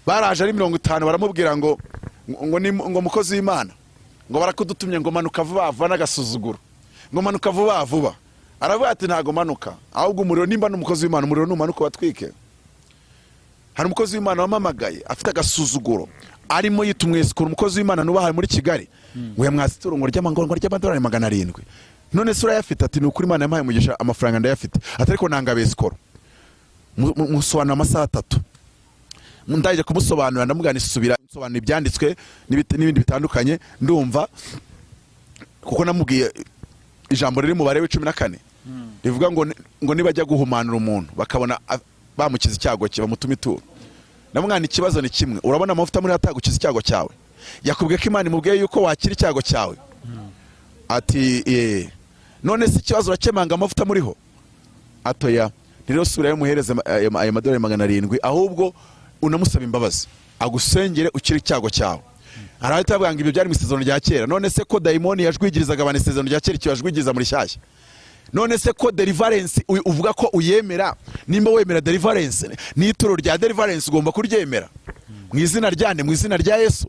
baraje ari 50 baramubwira ngo mukozi w'Imana, ngo barakudutumye ngo manuka vuba vuba n'agasuzuguro, ngo manuka vuba vuba. Aravuga ati ntago manuka, ahubwo umuriro nimba n'umukozi w'Imana, umuriro numanuka batwike. Hari umukozi w'Imana wamamagaye afite agasuzuguro, arimo yitumwesikura umukozi w'Imana nubahaye muri Kigali, ngo yamwasituro ngo ry'amadolari 700. None sura yafite ati nukuri Imana yampaye umugisha amafaranga ndayafite, atariko nangabesikoro musobanura amasaha 3. Ndaje kumusobanura ndamugana isubira nsobanura ibyanditswe n'ibindi bitandukanye, ndumva kuko namubwiye ijambo riri mu bare 14 rivuga ngo nibajya guhumanura umuntu bakabona bamukiza icyago cye bamutuma ituro. Namwana ikibazo ni kimwe, urabona amavuta muri atagukiza icyago cyawe, yakubwiye ko Imana imubwiye yuko wakira icyago cyawe, ati none si ikibazo urakemanga amavuta muriho, atoya rero sura yamuhereza ayo madolari 700, ahubwo unamusaba imbabazi agusengere ukiri icyago cyawe. Arahita avuga ngo ibyo byari mu isezerano rya kera, none se ko daimoni yajwigirizaga abantu isezerano rya kera kibajwigiriza muri shyashya? None se ko deliverance uvuga ko uyemera, nimba wemera deliverance n'ituro rya deliverance ugomba kuryemera mu izina ryane, mu izina rya Yesu.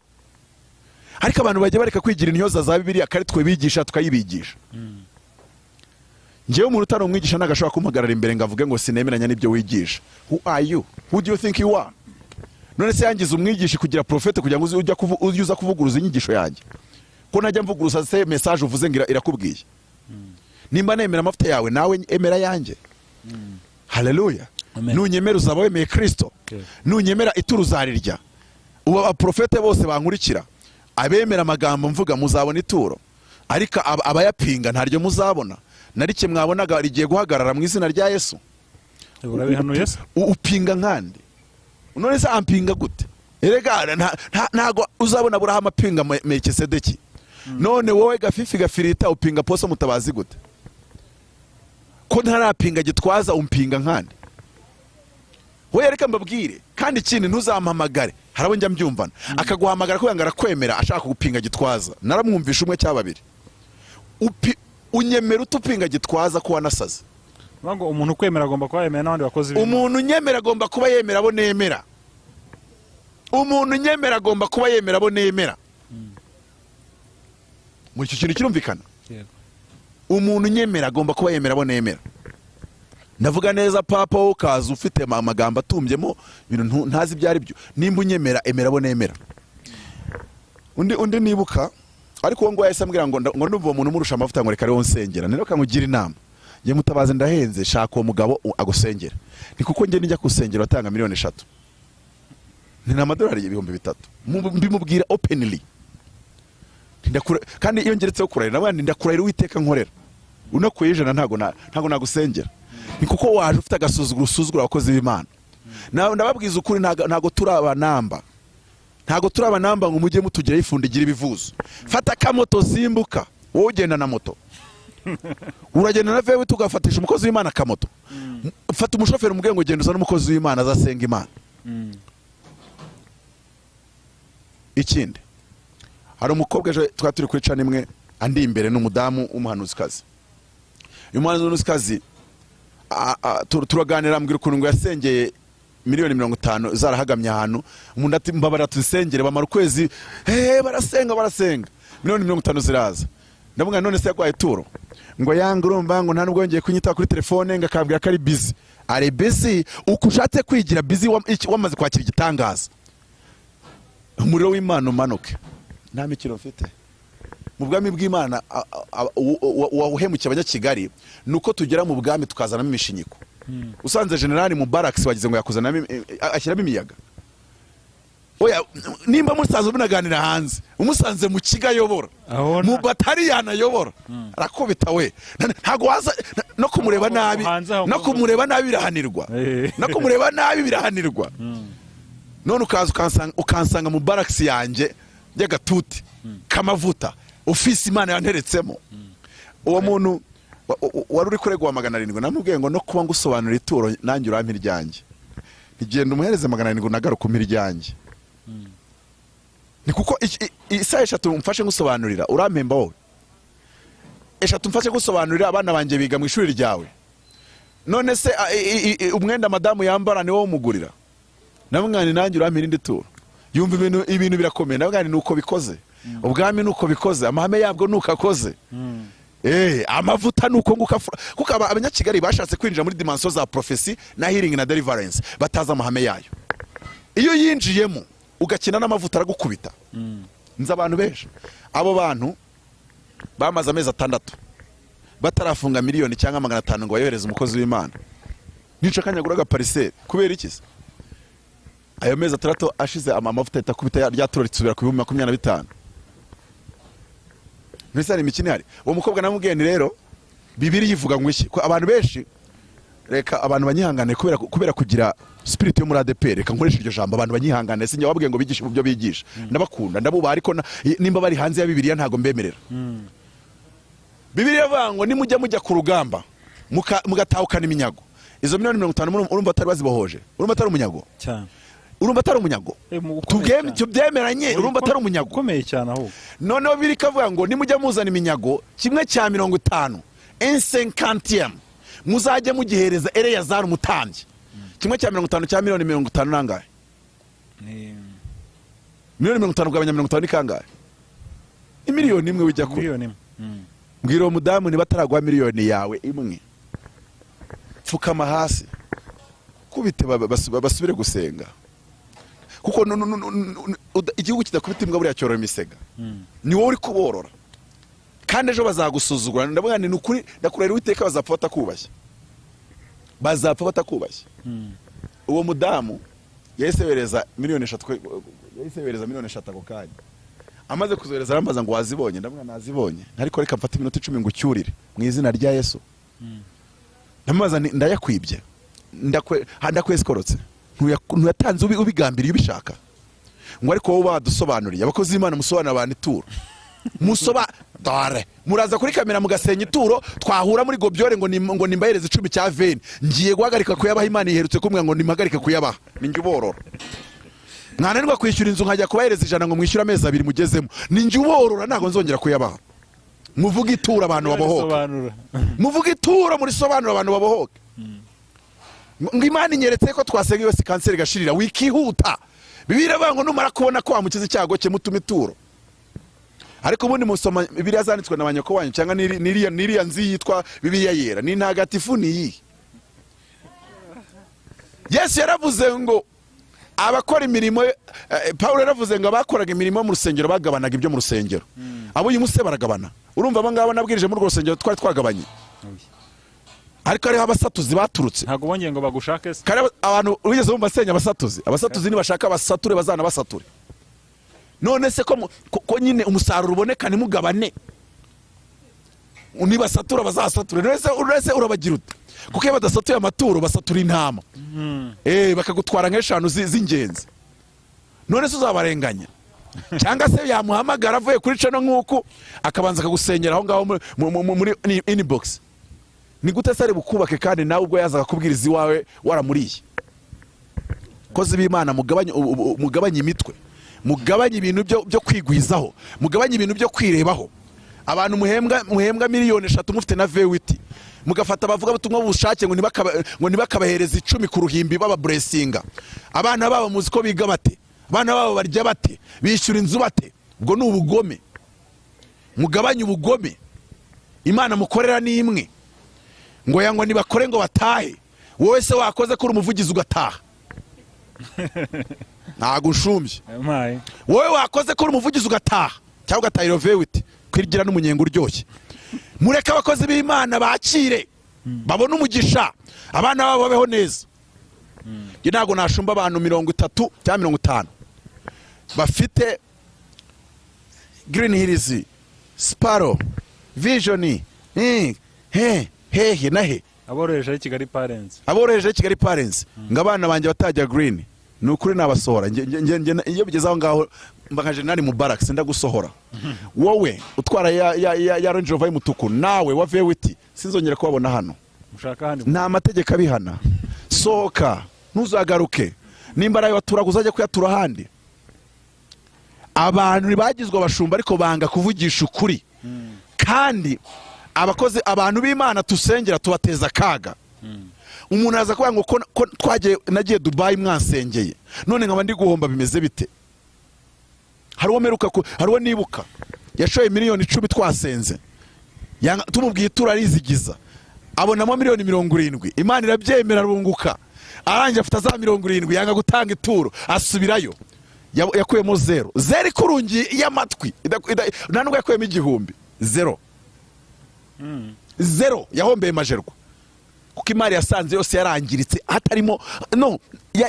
Ariko abantu bajye bareka kwigira intyoza za Bibiliya kare twe bigisha tukayibigisha. Njewe umuntu utari umwigisha nagashobora kumuhagarara imbere ngavuge ngo sinemeranya n'ibyo wigisha. Who are you? Who do you think you are? None se yangize umwigisha kugira profete kugira ngo uza kuvuguruza inyigisho yanjye? Ko najya mvuguruza se message uvuze ngira irakubwiye. Nimba nemera amavuta yawe nawe emera yanjye. Haleluya. Nunyemera uzaba wemeye Kristo. Nunyemera ituru zarirya. Uba abaprofete bose bankurikira, abemera amagambo mvuga muzabona ituro, ariko abayapinga ntaryo muzabona. Narike mwabonaga rigiye guhagarara mu izina rya Yesu. Urabihanuye se? Upinga nkandi. None se ampinga gute? Erega ntago uzabona Aburahamu apinga Melikisedeki. None wowe gafifi gafirita upinga Ap.Mutabazi gute? Ko ntarapinga gitwaza umpinga nkandi. Wowe reka mbabwire kandi ikindi ntuzampamagare, harabo njya mbyumvana akaguhamagara ko yangara kwemera ashaka gupinga gitwaza. Naramwumvisha umwe cyababiri. Unyemera utupinga gitwaza ko wanasaze. Ngo umuntu kwemera agomba kuba yemera n'abandi bakozi b'Imana. Umuntu nyemera agomba kuba yemera abo nemera. Umuntu nyemera agomba kuba yemera abo nemera. Muri icyo kintu kirumvikana? Umuntu nyemera agomba kuba yemera abo nemera. Ndavuga neza papa ukaza ufite amagambo atumbyemo ibintu ntazi byari byo. Nimba unyemera emera abo nemera. Undi nibuka ariko ngo yahise ambwira ngo ndumva umuntu umurusha amavuta ngo reka rero nsengera. Nero kamugira inama. Ye Mutabazi ndahenze shaka uwo mugabo agusengera. Ni kuko nge njya kusengera atanga 3,000,000. Ni n'amadolari 3,000. Mbimubwira openly. Kandi iyo ngeretseho kurahira nabandi ndakurahira Uwiteka nkorera. Unakuye ijana ntago nagusengera. Ni kuko waje ufite agasuzuguro usuzugura abakozi b'Imana. Ndababwiza ukuri ntago turabanamba. Ntago turabanamba ngo mujye mutugira ifundigira ibivuzo. Fata kamoto simbuka, wowe ugenda na moto. Uragenda na vewe tugafatisha umukozi w'Imana kamoto. Fata umushoferi umubwiye ngo genda uza n'umukozi w'Imana azasenga Imana. Ikindi hari umukobwa ejo twari turi kwica nimwe andi imbere n'umudamu w'umuhanuzikazi. Uyu muhanuzikazi turaganira ambwira ukuntu ngo yasengeye miliyoni 50 zarahagamye ahantu umuntu ati mbabara tusengere bamara ukwezi barasenga miliyoni 50 ziraza ndavuga none se yakwaye turo ngo yanga urumva ngo nta nubwo yongeye kunyita kuri telefone ngo akabwira ko ari busy ari busy ukushatse kwigira busy wamaze kwakira igitangaza umuriro w'Imana umanuke nta mikiro mfite mu bwami bw'Imana wahemukiye abanyakigali nuko tugera mu bwami tukazanamo imishinyiko usanze generali mu barracks wagize ngo yakuzanamo ashyiramo imiyaga oya nimba musanze binaganira hanze umusanze mu kiga yobora mu batari yanayobora arakubita we ntago waza no kumureba nabi birahanirwa no kumureba nabi birahanirwa none ukansanga mu barracks yanjye y'agatuti kamavuta office Imana yanteretsemo uwo muntu wari uri kuregwa 700 namubwiye ngo no kuba ngusobanura ituro nanjye urampa iryanjye igenda umuhereze 700 nagaruka imiryanjye ni kuko isaha 3 mfashe ngusobanurira urampemba wowe 3 mfashe gusobanurira abana banje biga mu ishuri ryawe none se umwenda madamu yambara ni wowe umugurira namwani nanjye urampa irindi turo yumva ibintu birakomeye nabwani nuko bikoze ubwami nuko bikoze amahame yabwo nuko akoze amavuta nuko kuko abanyakigali bashatse kwinjira muri dimension za prophecy na healing na deliverance bataza amahame yayo iyo yinjiyemo ugakina n'amavuta aragukubita nza abantu benshi abo bantu bamaze amezi 6 batarafunga miliyoni cyangwa 500 ngo bayohereze umukozi w'Imana nico kanyaguraga parcelle kubera iki ayo mezi 3 ashize amavuta itakubita ryaturo ritsubira ku 25 Nisani imikino hari uwo mukobwa namubwiye ni rero Bibiliya ivuga ngo iki ko abantu benshi reka abantu banyihangane kubera kugira spirit yo muri ADEPR reka nkoresha iryo jambo abantu banyihangane sinjye wabwiye ngo bigishe ubyo bigisha ndabakunda ndabuba ariko nimba bari hanze ya Bibiliya ntago mbemerera Bibiliya vango nimujya ku rugamba mugatahukana iminyago izo miliyoni 50 urumva atari bazibohoje urumva atari umunyago cyane urumva atari umunyago tubyemeranye urumva atari umunyago ukomeye cyane aho noneho biri kavuga ngo nimujya muzana iminyago kimwe cya 50 50 muzajye mugihereza Eleyazari umutambyi kimwe cya 50 cya miliyoni 50 nangahe miliyoni 50 gabanya 50 ni kangahe imiliyoni imwe wijya ku miliyoni mbwira uwo mudamu niba ataragwa miliyoni yawe imwe pfukama hasi kubite basubire gusenga kuko igihugu kidakubita imbwa buriya cyorora imisega ni wowe uri kuborora kandi ejo bazagusuzugura ndavuga ni ukuri ndakurera Uwiteka bazapfa batakubashye uwo mudamu yayisebereza miliyoni 3 ako kanya amaze kuzohereza arambaza ngo wazibonye ndavuga nazibonye ariko reka mfata iminota 10 ngucyurire mu izina rya Yesu ndamubaza ndayakwibye ndakweskorotse ntuyatanze ubigambiriye ubishaka ngo ariko wowe badusobanuriye abakozi b'Imana musobanura abantu ituro dore muraza kuri kamera mugasenya ituro twahura muri gobyore ngo nimbahereze 10 cya veni ngiye guhagarika kuyabaha Imana iherutse kumwe ngo nimpagarike kuyabaha ninjye uborora mwananirwa kwishyura inzu nkajya kubahereza 100 ngo mwishyura amezi 2 mugezemo ninjye uborora ntago nzongera kuyabaha muvuga ituro abantu babohoka muvuga ituro muri sobanura abantu babohoka ngo Imana inyeretse ko twasenga yose kanseri gashirira wikihuta Bibiliya bango numara kubona ko wamukiza icyago cye mutuma ituro ariko ubundi musoma Bibiliya zanditswe n'abanyoko wanyu cyangwa niriya nzi yitwa Bibiliya yera ni ntagatifu ni Yesu yaravuze ngo abakora imirimo Paulo yaravuze ngo abakoraga imirimo mu rusengero bagabanaga ibyo mu rusengero abo uyu munsi baragabana urumva abangaba nabwirije muri rusengero twari twagabanye ariko ari abasatuzi baturutse ntago bongeye ngo bagushake se kare abantu wigeze bumva senya abasatuzi nibashaka basature bazana basature none se ko nyine umusaruro uboneka ni mugabane unibasatura bazasature none se urabagira ute kuko iyo badasatuye amaturo basatura intama bakagutwara nk'eshanu z'ingenzi none se uzabarenganya cyangwa se yamuhamagara avuye kuri cano nk'uko akabanza akagusenyera aho ngaho muri inbox ni gute sare bukubake kandi nawe ubwo yazaga kubwiriza iwawe waramuriye kozi b'Imana mugabanye imitwe mugabanye ibintu byo kwigwizaho mugabanye ibintu byo kwirebaho abantu muhembwa miliyoni 3 mufite na vewiti mugafata abavuga butumwa bushake ngo ntibakabahereza 10 ku ruhimbi baba blessinga abana babo muzi ko biga bate abana babo barya bate bishyura inzu bate ubwo ni ubugome mugabanye ubugome Imana mukorera ni imwe ngo yango nibakore ngo batahe wowe se wakoze ko umuvugizi ugataha ntago nshumbye wowe wakoze ko umuvugizi ugataha cyangwa ugatahira vewiti kwigira n'umunyengo uryoshye mureka abakozi b'Imana bakire babone umugisha abana babo babeho neza ntago nashumba abantu 30 cyangwa 50 bafite Green Hills Sparrow Vision he nahe aboroheje Kigali Parents ngabana banje batajya Green nukuri nabasohora iyo bigezaho ngaho mbakaje nari mu barracks ndagusohora wowe utwara ya Range Rover y'umutuku nawe wa vewiti sinzongera kubabona hano mushaka handi nta mategeko abihana sohoka ntuzagaruke nimba rayo baturaga uzajya kuyatura handi abantu bagizwe abashumba ariko banga kuvugisha ukuri kandi abakozi abantu b'Imana tusengera tubateza kaga umuntu aza kuvuga ngo ko twagiye nagiye Dubai mwansengeye none nkaba ndi guhomba bimeze bite hariwo nibuka yashoye miliyoni 10 twasenze tumubwiye turarizigiza abonamo miliyoni 70 Imana irabyemera runguka aranje afite za 70 yanga gutanga ituro asubirayo yakuyemo 0 ikurungi y'amatwi nanubwo yakuyemo 1000 0 yahombeye majerwa kuko imari yasanze yose yarangiritse hatarimo no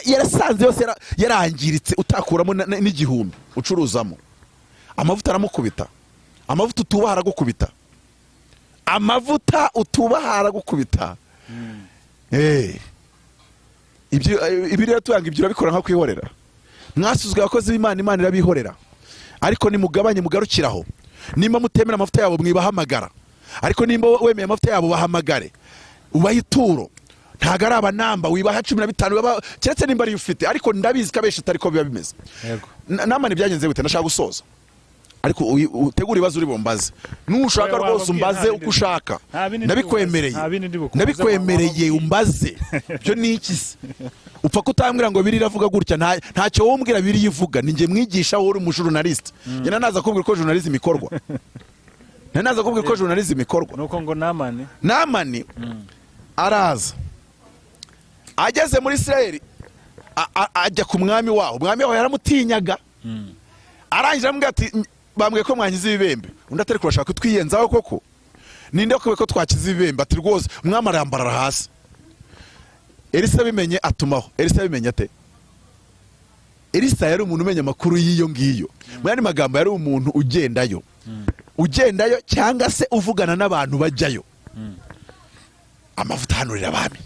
yarasanze yose yarangiritse utakuramo n'igihumbi ucuruzamo amavuta aramukubita amavuta utubaha aragukubita amavuta utubaha aragukubita ibyo tuyanga ibyo urabikora nka kwihorera mwasuzwe abakozi b'Imana Imana irabihorera ariko nimugabanye mugarukiraho nimba mutemera amavuta yabo mwibahamagara ariko nimba wemeye amavuta yabo bahamagare ubaha ituro ntago ari abanamba wibaha 15 keretse nimba ari ufite ariko ndabizi kabesha tariko biba bimeze yego namane byagenze gute ndashaka gusoza ariko utegura ibibazo uri bombaze nushaka rwose umbaze uko ushaka ndabikwemereye umbaze byo niki upfa kutambwira ngo biri iravuga gutya ntacyo wombwira biri yivuga ninge mwigisha wowe uri umujournalist yana naza kubwira ko journalism ikorwa nanaza kubwira ko journalism ikorwa nuko ngo namani araza ageze muri Israel ajya ku mwami waho yaramutinyaga arangira amubwira ati bambwiye ko mwanyize ibibembe undi atari kurashaka twiyenzaho koko ninde ko twakize ibibembe ati rwose umwami arambarara hasi Elisa bimenye atumaho Elisa bimenye ate Elisa yari umuntu umenya makuru y'iyo ngiyo mwani magambo yari umuntu ugendayo cyangwa se uvugana n'abantu bajyayo amavuta hanurira abami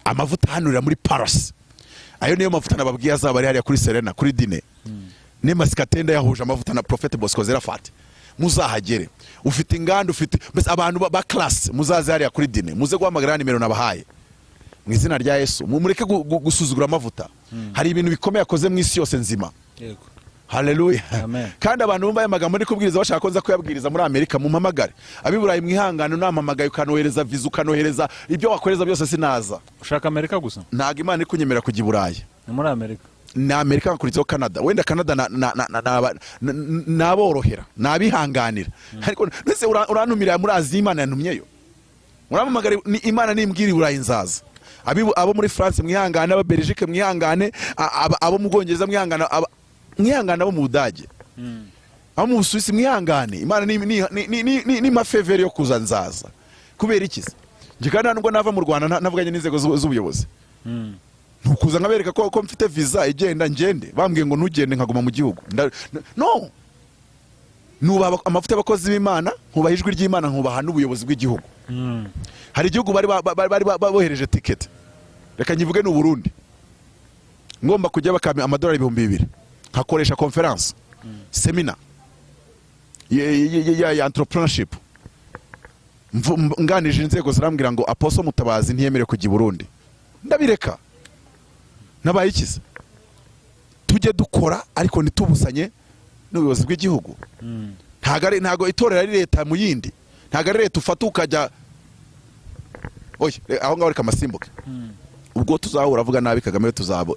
amavuta hanurira muri Paris ayo niyo mavuta nababwiye azaba ari hariya kuri Serena kuri Dine nemasikatenda yahuje amavuta na Prophet Bosco Zerafati muzahagere ufite inganda ufite mbese abantu ba class muzaze hariya kuri Dine muze guhamagara nimero nabahaye mu izina rya Yesu mumureke gusuzugura amavuta hari ibintu bikomeye akoze mu isi yose nzima yego haleluya kandi abantu bumva amagambo ndi kubwiriza bashaka konza kuyabwiriza muri Amerika mu mpamagare abiburayi mwihangano namamagaye ukanohereza visa ukanohereza ibyo wakoreza byose sinaza ushaka Amerika gusa ntago Imana ikunyemera kujya iburayi muri Amerika na Amerika nkurizeho Canada wenda Canada naborohera nabihanganira ariko nese urantumira muri Aziya Imana yantumyeyo uramamagare Imana nimbwira iburayi nzaza abo muri France mwihangane aba Belgique mwihangane abo mu Bwongereza mwihangane abo mu Budage abo mu Busuwisi mwihangane Imana ni mafevere yo kuza nzaza kubera iki njikana nubwo nava mu Rwanda navuganye n'inzego z'ubuyobozi ntukuza ngabereka ko mfite visa igenda ngende bambwiye ngo ntugende nkaguma mu gihugu no nuba amavuta y'abakozi b'Imana nkubaha ijwi ry'Imana nkubaha n'ubuyobozi bw'igihugu hari igihugu bari bohereje ticket reka nyivuge n'u Burundi ngomba kujya bakame amadolari 2,000 nkakoresha conference seminar ya entrepreneurship nganije inzego zirambwira ngo Ap.Mutabazi ntiyemere kujya i Burundi ndabireka nabaye ikiza tujye dukora ariko nitubusanye n'ubuyobozi bw'igihugu ntago itorera ari leta mu yindi, ntago ari leta ufata ukajya oye aho ngaho reka masimbuke. Ubwo tuzahura avuga nabi Kagame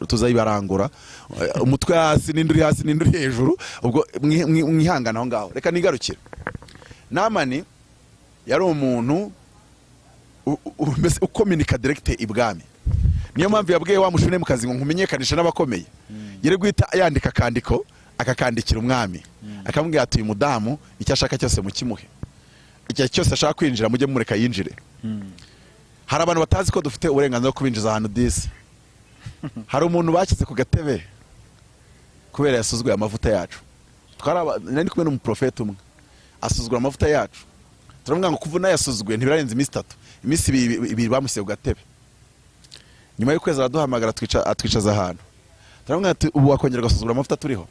tuzayibarangura umutwe hasi n'induri hasi n'induri hejuru, ubwo mwihangana aho ngaho. Reka nigarukire. Namani yari umuntu mbese ukomunika direct ibwami. Niyo mpamvu yabwiye wa mushune mu kazi ngo nkumenyekanisha n'abakomeye. Yere guhita yandika kandiko akakandikira umwami, akamubwira ati uyu mudamu icyo ashaka cyose mukimuhe, icyo cyose ashaka kwinjira mujye mureka yinjire. Hari abantu batazi ko dufite uburenganzira bwo kubinjiza ahantu disi. Hari umuntu bakize ku gatebe kubera yasuzguye amavuta yacu. Nari kumwe n'umuprofeti umwe asuzugura amavuta yacu, turamubwira ngo kuva nayasuzguye ntibirarenze iminsi 3, iminsi 2 bamushyize ku gatebe. Nyuma y'ukwezi araduhamagara atwicaza ahantu, turamubwira ati ubu wakongera ugasuzugura amavuta turiho?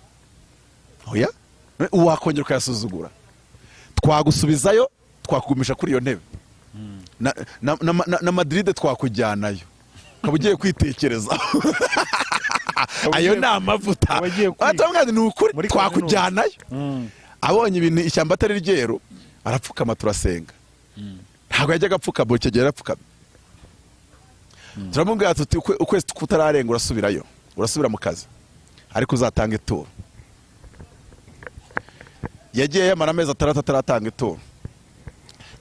Oya, ubu wakongera ukayasuzugura, twagusubizayo twakugumisha kuri iyo ntebe na Madrid twakujyanayo, ukaba ugiye kwitekereza. Ayo ni amavuta. Turamubwira ni ukuri twakujyanayo. Abonye ibintu ishyamba atari ryeru arapfukama turasenga. Ntabwo yajyaga apfukama, icyo gihe yarapfukama. Turamubwira tuti ukwezi kutararenga urasubirayo, urasubira mu kazi, ariko uzatanga ituro. Yagiye yamara amezi 6 ataratanga ituro.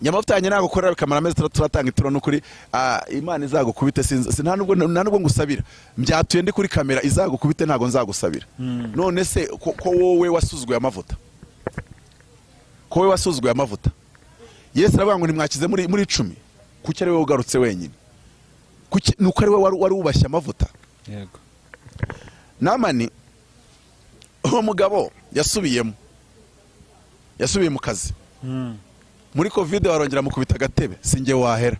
Nyamavuta yanjye ntabwo ukorera bikamara amezi 3 turatanga ituro n'ukuri. Imana izagukubite, nta nubwo ngusabira, mbyatuye ndi kuri kamera, izagukubite ntabwo nzagusabira. None se ko wowe wasuzguye amavuta, ko wowe wasuzguye amavuta, Yesu aravuga ngo ntimwakize muri 10, kuki ari wowe ugarutse wenyine? Nuko ari wowe wari ubashye amavuta. Yego. Namani uwo mugabo yasubiye mu kazi. Muri covid warongera mukubita agatebe, singe wahera.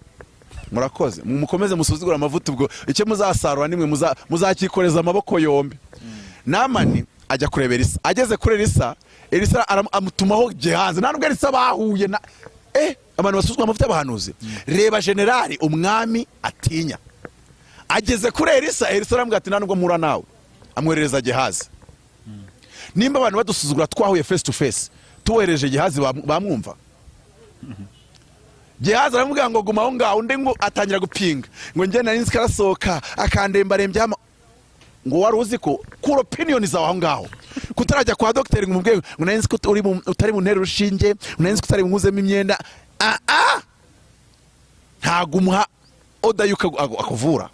Murakoze, mukomeze musuzugura amavuta, ubwo icyo muzasarura nimwe muzakikoreza amaboko yombi. Namani ajya kurebera Elisa, ageze kuri Elisa amutumaho Gehazi. Nta nubwo Elisa bahuye na abantu basuzugura amavuta y'abahanuzi. Reba generali umwami atinya, ageze kuri Elisa aramubwira ati nta nubwo mpura nawe, amwoherereza Gehazi. Nimba abantu badusuzugura twahuye face to face, tuwereje Gehazi bamwumva? Gehazi aramubwira ngo guma aho ngaho, undi ngo atangira gupinga ngo njye nari nzi karasohoka akandembarembya, ngo wari uzi ko kuri opinion zawe aho ngaho kutarajya kwa docteur ngo umubwiye ngo nari nzi ko utari mu ntera rushinge, nari nzi ko utari bunguzemo imyenda. Ntago umuha oda yuko akuvura.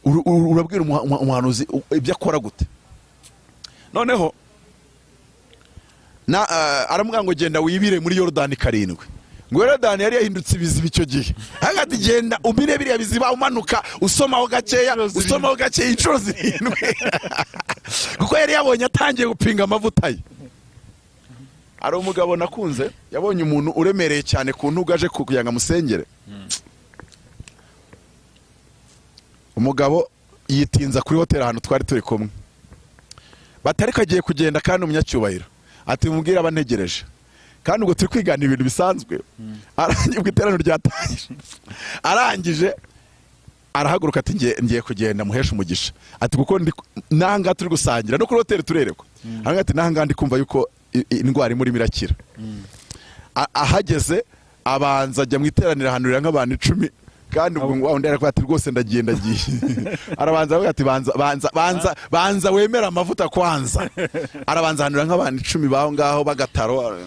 Urabwira umuhanuzi ibyo akora gute? Noneho aramubwira ngo genda wibire muri Yorodani 7. Ngo Yorodani yari yahindutse ibiziba icyo gihe. Hagati genda umire biriya biziba, umanuka usomaho gakeya inshuro 7. Kuko yari yabonye atangiye gupinga amavuta ye. Ari umugabo nakunze, yabonye umuntu uremereye cyane ku ntuga aje kugira ngo amusengere. Umugabo yitinza kuri hoteli ahantu twari turi kumwe, batari kagiye kugenda kandi umunyacyubahiro ati mubwira abantegereje, kandi ubwo turi kwigana ibintu bisanzwe. Arangije iterano ryatangije, arangije arahaguruka ati ngiye kugenda muhesha umugisha, ati kuko nanga turi gusangira no kuri hoteli turerekwa. Arangije ati nanga ndi kumva yuko indwara imuri mirakira. Ahageze abanza ajya mu iteraniro ahanurira nk'abantu 10, kandi ubwo ngo ndera kwati rwose ndagiye. Arabanza avuga ati banza wemera amavuta kwanza. Arabanza ahanurira nk'abantu 10 baho ngaho bagataro.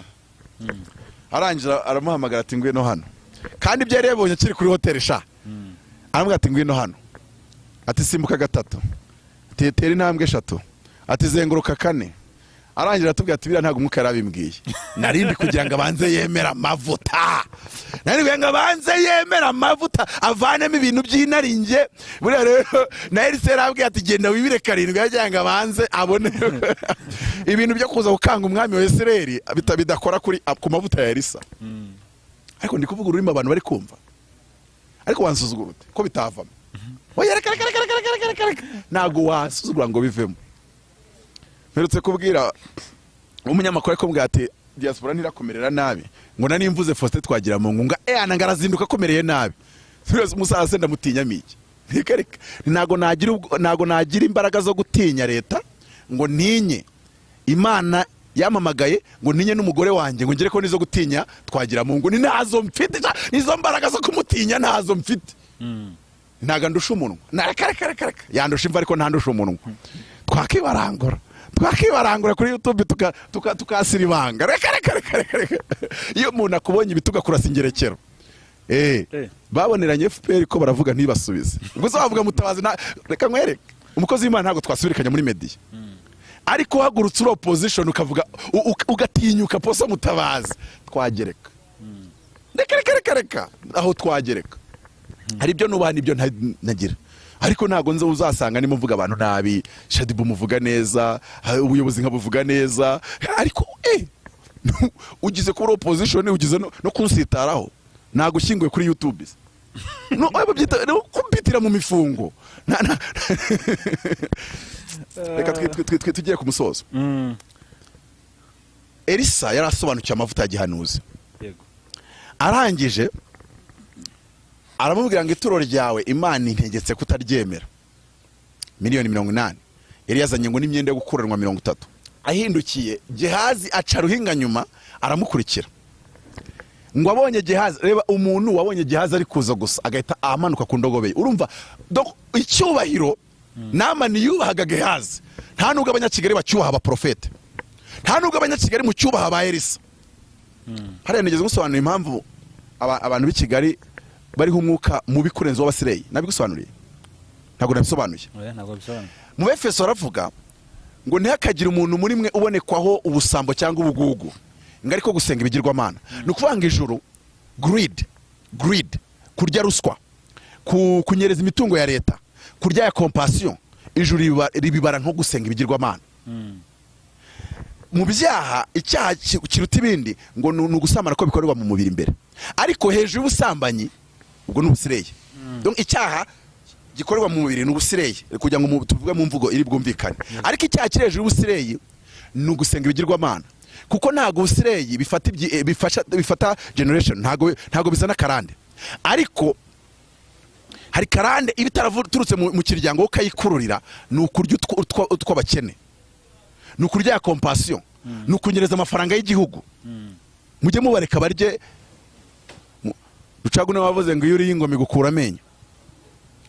Arangira aramuhamagara ati ngwino hano, kandi ibyo yarebonye kiri kuri hoteli sha. Aravuga ati ngwino hano, ati simbuka 3, ati tera intambwe 3, ati zenguruka 4. Arangira atubwira ati bira ntago umwuka yarabimbwiye, narindi kugira ngo abanze yemera amavuta, narindi ngo abanze yemera amavuta avanemo ibintu by'inaringe. Buriya rero na Elisa arabwiye ati genda wibire 7, yagira ngo abanze abone ibintu byo kuza gukanga umwami wa Isirayeli bidakora ku mavuta ya Elisa. Ariko ndi kuvuga ururimi abantu bari kumva, ariko wansuzugura ute ko bitavamo? Oya reka ntago wasuzugura ngo bivemo. Mperutse kubwira umunyamakuru ko mbwira ati diaspora ntirakomerera nabi, ngo nani mvuze Faustin twagira mu ngunga ngarazinduka komereye nabi. Musaza senda mutinya miki ntikareka, ntago nagira imbaraga zo gutinya leta ngo ntinye Imana yamamagaye ngo ninye n'umugore wanjye ngo ngere ko nizo gutinya twagira mu ngo ni nazo mfite nizo mbaraga zo kumutinya nazo mfite ntaga ndusha umunwa nareka yandusha imva ariko ntandusha umunwa twakibarangura kuri YouTube tukasira ibanga reka iyo umuntu akubonye ibituga kurasa ingerekero baboneranye FPR ko baravuga ntibasubize ubwo zavuga Mutabazi reka nkwereke umukozi w'Imana ntabwo twasubirikanya muri media ariko uhagurutse uri opposition ukavuga ugatinyuka poso Mutabazi twagereka reka aho twagereka hari ibyo nubaha nibyo nagira ariko ntago nze uzasanga nimo mvuga abantu nabi Shadibu muvuga neza ubuyobozi nkabuvuga neza ariko ugize kuri opposition ugize no kunsitaraho ntago ushyinguye kuri YouTube no ababyita kumpitira mu mifungo reka tugiye ku musozo Elisa yarasobanukiye amavuta ya gihanuzi arangije aramubwira ngo ituro ryawe Imana integetse kutaryemera miliyoni 80 yari yazanye ngo n'imyenda yo gukuranwa 30 ahindukiye Gehazi aca ruhinga nyuma aramukurikira ngo abonye Gehazi reba umuntu wabonye Gehazi ari kuza gusa agahita amanuka ku ndogobeye urumva icyubahiro Namani yubahaga Gehazi nta nubwo abanyakigali bacyubaha abaprofete nta nubwo abanyakigali mu cyubaha ba Elisa hariya nigeze gusobanura impamvu abantu b'i Kigali bariho umwuka mubi kurenza w'abasireyi nabigusobanuriye ntabwo nabisobanuye mu Efeso aravuga ngo ntihakagire umuntu muri mwe ubonekwaho ubusambo cyangwa ubugugu ngo ariko gusenga ibigirwamana ni ukuvanga ijuru greed kurya ruswa kunyereza imitungo ya leta kurya ya compassion ijuru ribibara nko gusenga ibigirwamana mu byaha icyaha kiruta ibindi ngo ni ugusamana ko bikorerwa mu mubiri imbere ariko hejuru y'ubusambanyi ubwo n'ubusireye donc icyaha gikorerwa mu mubiri n'ubusireye kugira ngo tuvuge mu mvugo iri bwumvikane ariko icyaha kiri hejuru y'ubusireye ni ugusenga ibigirwamana kuko ntago ubusireye bifata generation ntago bisa na karande ariko hari karande ibitaraturutse mu kiryango ukayikururira ni ukurya utw'abakene ni ukurya ya compassion ni ukunyereza amafaranga y'igihugu mujye mubareka barye Rucagu nawe wavuze ngo iyo uri ingoma igukura amenyo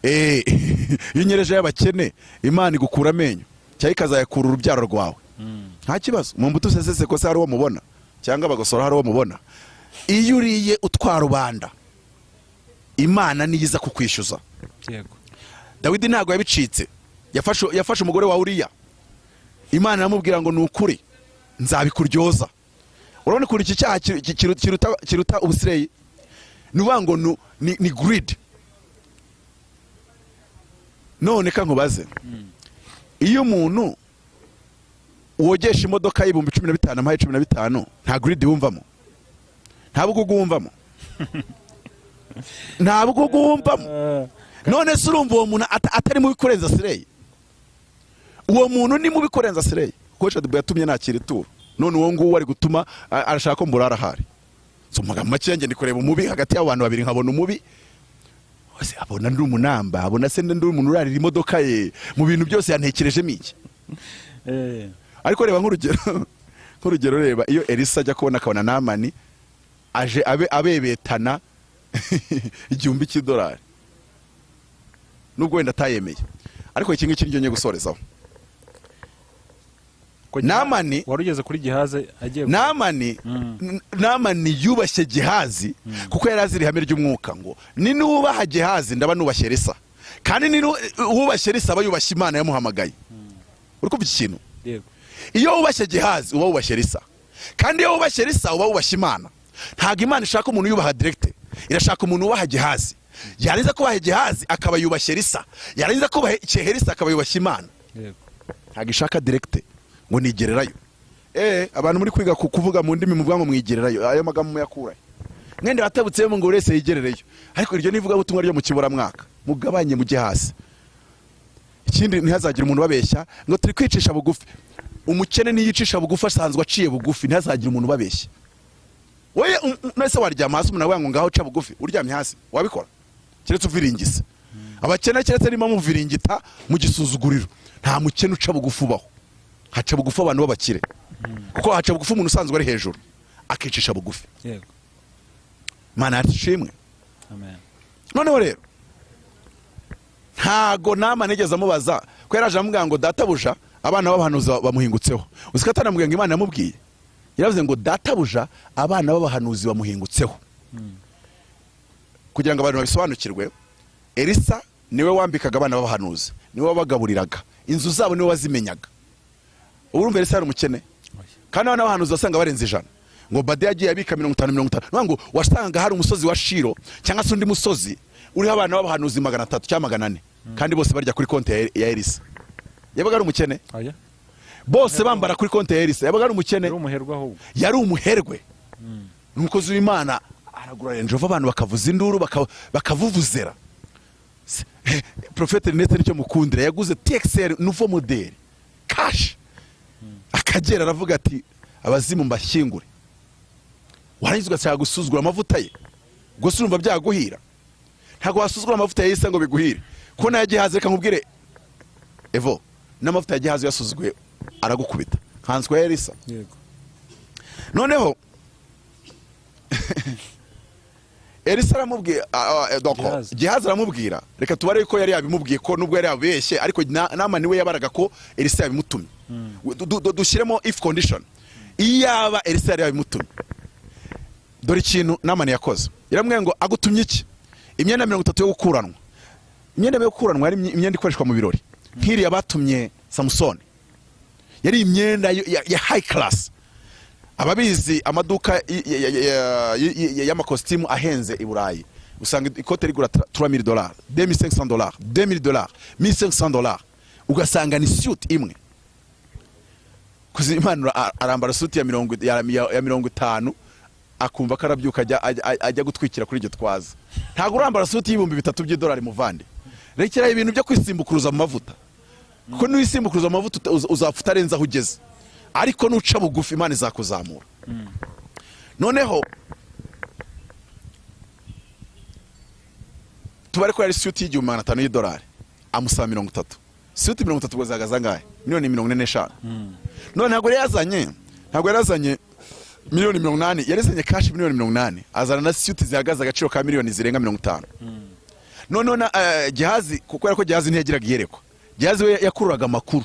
iyo nyereje y'abakene Imana igukura amenyo cyangwa ikazayakura urubyaro rwawe nta kibazo mu mbuto sesese ko se hari uwo mubona cyangwa bagosora hari uwo mubona iyo uriye utwara rubanda Imana niyiza kukwishyuza Dawidi ntago yabicitse yafashe umugore wa Uriya Imana iramubwira ngo nukuri nzabikuryoza urabona kuri iki cyaha kiruta ubusireye nuvuga ngo ni greed none ka nkubaze iyo umuntu wogesha imodoka y'ibihumbi 15 amaye 15 nta greed wumvamo ntabwo wumvamo none se urumva uwo muntu atari mu bikurenza sireye uwo muntu ni mu bikurenza sireye kuko Shadibu yatumye nakira ituro none uwo nguwo ari gutuma arashaka ko mburara hari so magambo make ndi kureba umubi hagati y'abantu babiri nkabona umubi wese abona ndi umunamba abona se ndi umuntu urarira imodoka ye mu bintu byose yantekerejemo iki ariko reba nk'urugero reba iyo Elisa ajya kubona akabona Namani aje abebetana $1,000 nubwo wenda atayemeye ariko iki ngiki ngiye gusorezaho Namani warugeze kuri Gehazi agiye Namani yubashye Gehazi kuko yari aziri ihame ry'umwuka ngo ni nubaha Gehazi ndaba nubashye Elisa kandi ni ubashye Elisa aba yubashye Imana yamuhamagaye uri kumva iki kintu iyo ubashye Gehazi uba ubashye Elisa kandi iyo ubashye Elisa uba ubashye Imana ntago Imana ishaka umuntu yubaha direct irashaka umuntu ubaha Gehazi yarinza kubaha Gehazi akaba yubashye Elisa yarinza kubaha Elisa akaba yubashye Imana ntago ishaka direct ngo nigererayo abantu muri kwiga kuvuga mu ndimi muvuga ngo mwigererayo ayo magambo muyakurayo mwende batabutsemo ngo urese yigerereyo ariko iryo nivuga butumwa ryo mu kibura mwaka mugabanye mujye hasi ikindi ntihazagira umuntu babeshya ngo turi kwicisha bugufi umukene niyicisha bugufi asanzwe aciye bugufi ntihazagira umuntu babeshya Oye nese waryama hasi umuntu ngo ngaho ca bugufi uryamye hasi wabikora kiretse uviringisa abakene kiretse nima muviringita mu gisuzuguriro nta mukene uca bugufi ubaho haca bugufi abantu babakire kuko haca bugufi umuntu usanzwe ari hejuru akicisha bugufi. yego Mana yashimwe. amen. Noneho rero ntago nama nigeze amubaza ko yaraje amubwira ngo databuja abana b'abahanuzi bamuhingutseho. Uziko atanamubwira ngo Imana yamubwiye, yaravuze ngo databuja abana b'abahanuzi bamuhingutseho. Kugira ngo abantu babisobanukirwe, Elisa niwe wambikaga abana b'abahanuzi, niwe wabagaburiraga, inzu zabo niwe wazimenyaga. Urumva Elisa yari umukene, kandi abana b'abahanuzi basanga barenze 100. Ngo Bade yagiye abika 50 ngo wasanga hari umusozi wa Shiro cyangwa se undi musozi uriho abana b'abahanuzi 300 cyangwa 400, kandi bose barya kuri konti ya Elisa. Yabaga ari umukene, bose bambara kuri konti ya Elisa. Yabaga ari umukene, yari umuherwe. N'umukozi w'Imana aragura Range Rover, abantu bakavuza induru bakavuvuzera. Profete Nete nicyo mukundira, yaguze TXR nouveau model cash. Akagera aravuga ati abazimu mbashyingure. Warangiza ugashaka gusuzugura amavuta ye, gusa urumva byaguhira. Ntago wasuzugura amavuta ye Elisa ngo biguhire, ko naye gihaze. Reka nkubwire Evo, n'amavuta ya gihaze yasuzuguye aragukubita kanswe ya Elisa. yego Noneho Elisa aramubwira gihaze aramubwira, reka tubare ko yari yabimubwiye, ko nubwo yari yabeshye ariko nama niwe yabaraga ko Elisa yabimutumye. Dushyiremo if condition, iyaba Elisa yari yabimutumye. Dore ikintu nama yakoze, yaramubwiye ngo agutumye iki? Imyenda 30 yo gukuranwa. Imyenda yo gukuranwa yari imyenda ikoreshwa mu birori, nk'iri yabatumye Samson. Yari imyenda ya high class. Ababizi amaduka y'amakositimu ahenze i Burayi, usanga ikote rigura $3000, $2500, $2000, $1500. Ugasanga ni suit imwe. Kuzimana arambara suit ya 50 akumva karabyuka ajya gutwikira kuri iryo twaza. Ntago urambara suit y'ibihumbi $3 muvande. Rekera ibintu byo kwisimbukuruza mu mavuta, kuko niwisimbukuruza mu mavuta uzapfuta arenza aho ugeze, ariko nuca bugufi Imana izakuzamura. Noneho tubare ko yari suit $500 amusaba 30. Suit 30 gozagaza ngahe? $45,000. None ntago yazanye $1,80,000, yarizanye cash $1,80,000, azana na suit zihagaze agaciro ka miliyoni zirenga 50. None gihazi, kuko yarako gihazi ntiyagiraga iyerekwa. Gihazi we yakururaga amakuru.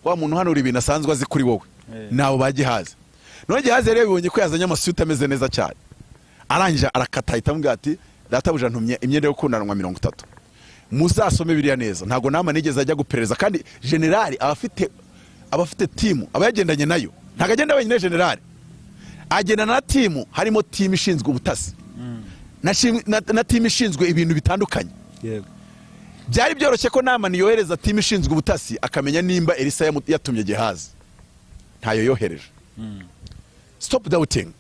Wa muntu hano uri ibintu asanzwe azi kuri wowe, nabo bagihazi. None gihazi rero bibonye ko yazanye amasuit ameze neza cyane, arangije arakata ahita ati databuja ntumye imyenda yo kunanwa 30. Muzasome biriya neza, ntago nama nigeze ajya guperereza. Kandi generali abafite team abayagendanye nayo, ntago agenda wenyine generali, agenda na team, harimo team ishinzwe ubutasi na team ishinzwe ibintu bitandukanye. yego Byari byoroshye ko nama niyohereza team ishinzwe ubutasi akamenya nimba Elisa yatumye gihazi. Ntayo yohereje. Stop doubting.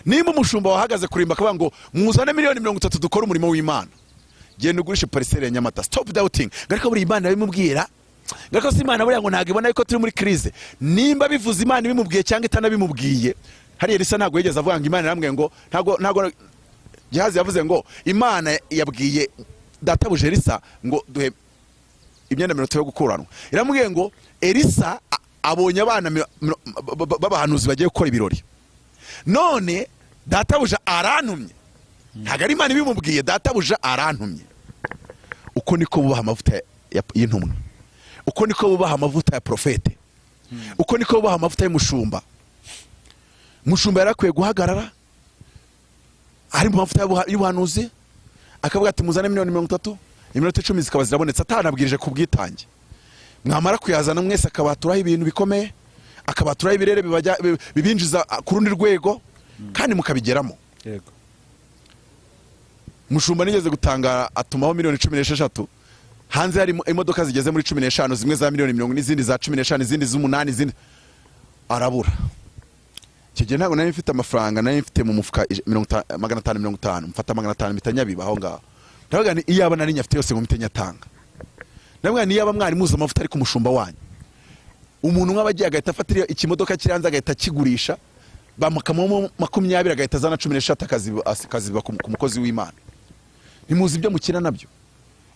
Nimba umushumba wahagaze kurimba akavuga ngo muzane $30,000 dukora umurimo w'Imana, genda ugurishe parcelle ya Nyamata. Stop doubting. Garika buri Imana bimubwira, garika si Imana buriya ngo ntago ibona yuko turi muri crise. Nimba bivuze Imana bimubwiye cyangwa itanabimubwiye, hari Elisa ntago yigeze avuga ngo Imana yaramubwiye ngo ntago gihazi yavuze ngo Imana yabwiye databuja Elisa ngo duhe imyenda 30 yo gukuranwa. Iramubwiye ngo Elisa abonye abana b'abahanuzi bagiye gukora ibirori, none databuja arantumye. Ntago ari Imana bimubwiye, databuja arantumye. Uko niko bubaha amavuta y'intumwa, uko niko bubaha amavuta ya profete, uko niko bubaha amavuta y'umushumba. Mushumba yarakwiye guhagarara ari mu mavuta y'ubuhanuzi akavuga ati muzane $30,000, iminota 10 zikaba zirabonetse, atanabwirije ku bwitange. Mwamara kuyazana mwese akabaturaho ibintu bikomeye, akabaturaho ibirere bibinjiza ku rundi rwego, kandi mukabigeramo. yego Mushumba nigeze gutanga atumaho $16,000, hanze hari imodoka zigeze muri 15, zimwe za $1,000,000 n'izindi za 15, izindi z'8, izindi arabura. Kigenda ntago nari mfite amafaranga, nari mfite mu mufuka 550, mfata 500 mitanyabiba aho ngaho. Ndavuga ni iyaba nari nyafite yose ngo mitenya tanga. Ndavuga ni iyaba mwari muza amavuta ari ku mushumba wanyu, umuntu nk'abagiye agahita afatira ikimodoka kiranza agahita kigurisha, bamukamamo 20 agahita zana 16 akaziba ku mukozi w'Imana. Nimuzi ibyo mukina nabyo.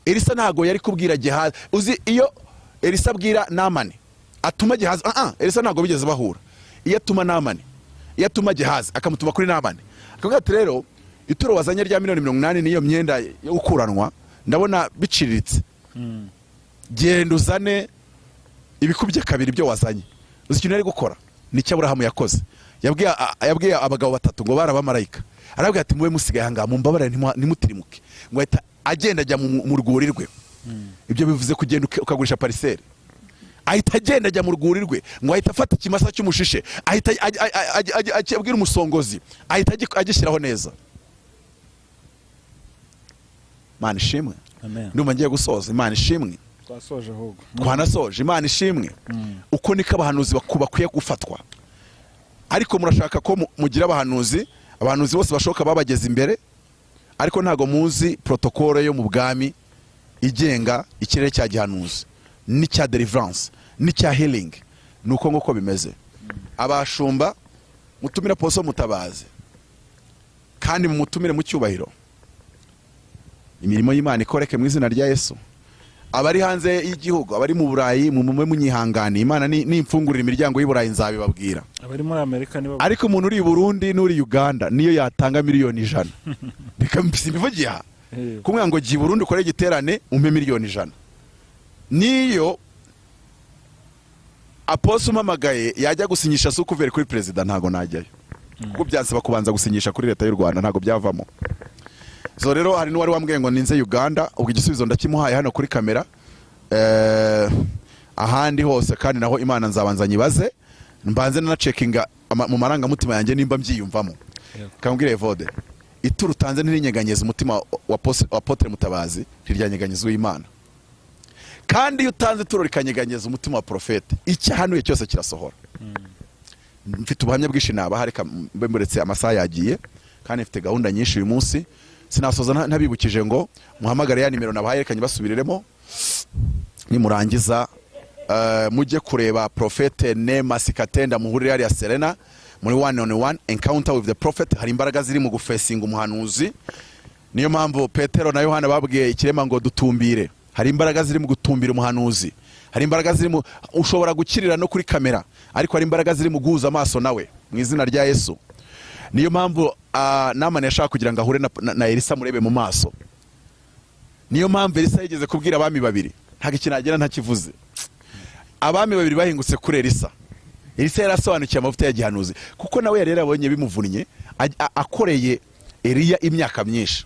Elisa ntago yari kubwira gihazi. Uzi iyo Elisa abwira Namani atuma Gehazi, Elisa ntabwo bigeze bahura. Iyo atuma Namani, iyo atuma Gehazi akamutuma kuri Namani, akavuga ati rero ituro wazanye rya 80 niyo myenda yo gukuranwa ndabona biciriritse, genda uzane ibikubye kabiri byo wazanye. Uzi ikintu ari gukora nicyo Aburahamu yakoze. Yabwiye abagabo batatu ngo barabamarayika, arabwira ati mube musigaye hanga mumbabarire ntimutirimuke, ngo ahita agenda ajya mu rwuri rwe. Ibyo bivuze kugenda ukagurisha pariseri. Ahita agenda ajya mu rwuri rwe, ngo ahita afata ikimasa cy'umushishe, ahita abwira umusongozi, ahita agishyiraho neza. Imana ishimwe. Ndumva ngiye gusoza. Imana ishimwe. Twasoje ahubwo. Twanasoje. Imana ishimwe. Uko niko abahanuzi bakwiye gufatwa. Ariko murashaka ko mugira abahanuzi bose bashoka babageza imbere, ariko ntago muzi protocole yo mu bwami igenga ikirere cya gihanuzi n'icya deliverance n'icya healing. Nuko ngoko bimeze. Abashumba mutumira poso mutabazi kandi mumutumire mu cyubahiro. Imirimo y'Imana ikoreke mu izina rya Yesu. Abari hanze y'igihugu, abari mu Burayi, mumwe munyihangane, Imana nimfungurira imiryango y'Iburayi nzabibabwira. Abari muri Amerika nibo. Ariko umuntu uri i Burundi n'uri Uganda niyo yatanga miliyoni 100. Reka mbivugira. Kumwe ngo gi Burundi ukore igiterane umpe miliyoni 100. Niyo Apostle Mamagaye yajya gusinyisha sukuveri kuri president ntago najyayo. Kuko byansaba kubanza gusinyisha kuri leta y'u Rwanda ntago byavamo. So rero hari n'uwari wambwiye ngo ninze Uganda, ubwo igisubizo ndakimuhaye hano kuri kamera. Ahandi hose kandi naho Imana nzabanza nyibaze, mbanze na checkinga mu maranga mutima yanjye nimba mbyiyumvamo. Kambwire Evode, ituru tanze ntinyeganyeza umutima wa Apotre Mutabazi ntiryanyeganyeza uw'Imana. Kandi utanze ituro rikanyeganyeza umutima wa profete, icyahanuye cyose kirasohora. Mfite ubuhamya bwinshi nabahareka mbemuretse amasaha yagiye, kandi mfite gahunda nyinshi uyu munsi. Sinasoza ntabibukije ngo muhamagare ya nimero nabaherekanye basubiriremo. Nimurangiza mujye kureba Prophet Nema Sikatenda muhurira ya Serena muri 1-on-1 encounter with the prophet. Hari imbaraga ziri mu gufesinga umuhanuzi. Niyo mpamvu Petero na Yohana babwiye ikirema ngo dutumbire. Hari imbaraga ziri mu gutumbira umuhanuzi. Hari imbaraga ziri mu ushobora gukirira no kuri kamera, ariko hari imbaraga ziri mu guhuza amaso nawe mu izina rya Yesu. Niyo mpamvu Namani yashaka kugira ngo ahure na Elisa murebe mu maso. Niyo mpamvu Elisa yigeze kubwira abami babiri, ntago ikinagera ntakivuze. Abami babiri bahingutse kuri Elisa. Elisa yarasobanukiye amavuta ya gihanuzi, kuko nawe yari yarabonye bimuvunnye akoreye Eliya imyaka myinshi.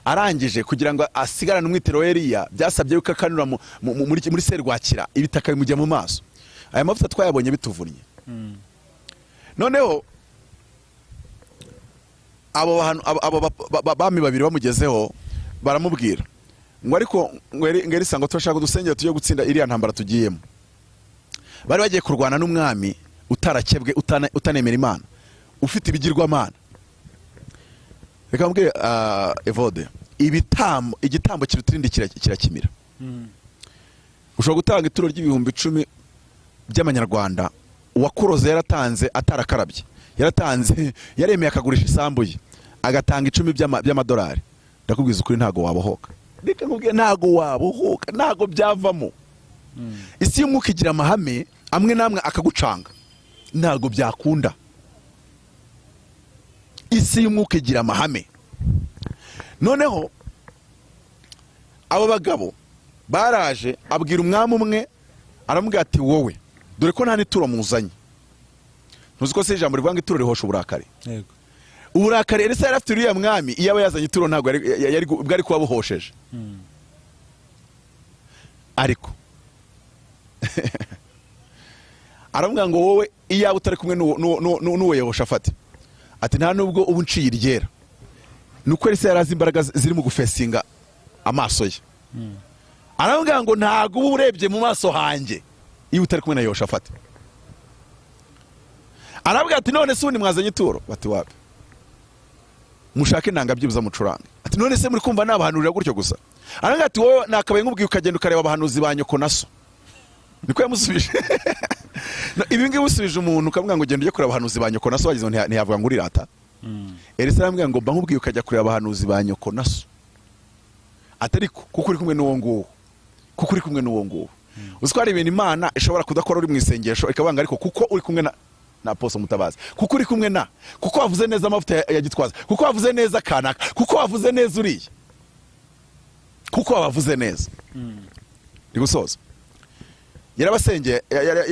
Arangije kugira ngo asigarane umwitero Eliya, byasabye yuko akanura muri serwakira ibitaka bimujya mu maso. Aya mavuta twayabonye bituvunnye. Noneho abo bami babiri bamugezeho baramubwira ngo ariko Elisa ngo turashaka dusengera tujye gutsinda iriya ntambara tugiyemo. Bari bagiye kurwana n'umwami utarakebwe, utanemera Imana, ufite ibigirwamana. Reka mbwire Evode, igitambo kirutirindi kirakimira. Ushobora gutanga ituro ry'ibihumbi 10 by'amanyarwanda, uwakuroze yaratanze atarakarabye, yaratanze yaremeye akagurisha isambu ye, agatanga 10 by'amadolari. Ndakubwiza ukuri ntago wabohoka. Reka nkubwiye ntago wabohoka, ntago byavamo. Isi y'umwuka igira amahame amwe namwe akagucanga, ntago byakunda. Isi y'umwuka igira amahame. Noneho abo bagabo baraje abwira umwami umwe, aramubwira ati wowe dore ko nta nituro muzanye. Ntuzi ko se ijambo rivuga ngo ituro rihosha uburakari. Yego. Uburakari Elisa yari afite uriya mwami, iyo aba yazanye ituro ntago bwari kuba buhosheje. Ariko aramubwira ngo wowe iyo utari kumwe n'uwo Yehoshafati, ati nta nubwo ubu nciye iryera. Nuko Elisa yarazi imbaraga ziri mu gufesinga amaso ye. Aramubwira ngo ntago ubu urebye mu maso hanjye iyo utari kumwe na Yehoshafati. Arabwira ati none se undi mwazanye ituro? Bati wapi? Mushake inanga byibuza mucuranga. Ati none se muri kumva nabahanurira gutyo gusa? Arabwira ati wowe nakabaye nkubwiye ukagenda ukareba abahanuzi ba nyoko naso. Niko yamusubije. Ibi ngibi usubije umuntu ukamubwira ngo genda ujye kureba abahanuzi ba nyoko naso, wagize ngo ntiyavuga ngo urirata. Elisa aramubwira ngo mba nkubwiye ukajya kureba abahanuzi ba nyoko naso. Atariko kuko uri kumwe n'uwo nguwo. Kuko uri kumwe n'uwo nguwo. uzi ko hari ibintu Imana ishobora kudakora uri mu isengesho ikabanga, ariko kuko uri kumwe na Ap.Mutabazi, kuko uri kumwe na, kuko wavuze neza amavuta ya Gitwaza, kuko wavuze neza kanaka, kuko wavuze neza uriya, kuko wavuze neza. Ndi gusoza, yarabasengeye,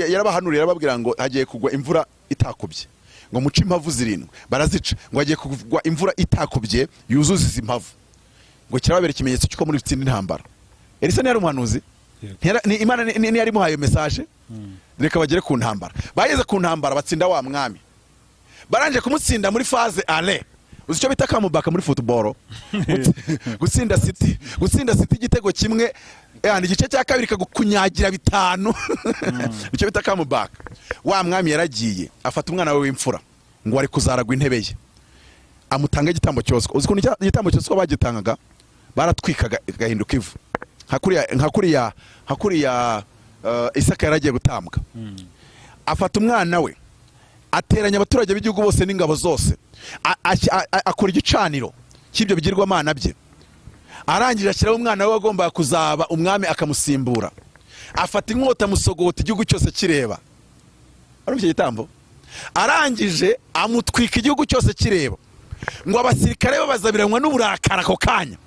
yarabahanuriye, yarababwira ngo hagiye kugwa imvura itakubye, ngo muce impavu zirindwi, barazica, ngo hagiye kugwa imvura itakubye yuzuza izi mpavu, ngo kirababera ikimenyetso cy'uko muri bitsinda intambara. Elisa ntiyari umuhanuzi? Imana ntiyari imuhaye message? Reka bagere ku ntambara. Bageze ku ntambara batsinda wa mwami, baranje kumutsinda muri phase ale. Uzi icyo bita kamubaka muri football? Gutsinda City igitego kimwe, yani igice cya kabiri kagukunyagira bitanu. Icyo bita kamubaka. Wa mwami yaragiye afata umwana we w'imfura ngo ari kuzaragwa intebe ye, amutanga igitambo cyose. Uzi ko igitambo cyose bagitangaga baratwikaga gahinduka ivu, hakuriya Isaka yaragiye gutambwa. Afata umwana we, ateranya abaturage b'igihugu bose n'ingabo zose, akora igicaniro cy'ibyo bigirwamana bye, arangije ashyiraho umwana we wagombaga kuzaba umwami akamusimbura. Afata inkota musogota igihugu cyose kireba. Arumva icyo gitambo? Arangije amutwika igihugu cyose kireba, ngo abasirikare babazabiranwa n'uburakara ako kanya.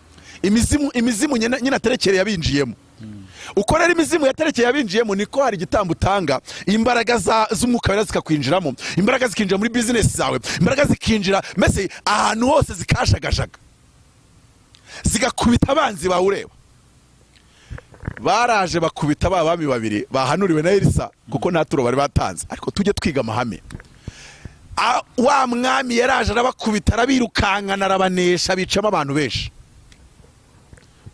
Imizimu nyine aterekeye yabinjiyemo. Uko rero imizimu yaterekeye yabinjiyemo, niko hari igitambo utanga, imbaraga z'umwuka wera zikakwinjiramo, imbaraga zikinjira muri business zawe, imbaraga zikinjira mbese ahantu hose zikashagajaga, zigakubita abanzi bawe ureba. Baraje bakubita ba bami babiri bahanuriwe na Elisa, kuko nta turo bari batanze. Ariko tujye twiga amahame. Wa mwami yaraje arabakubita, arabirukankana, arabanesha, bicamo abantu benshi.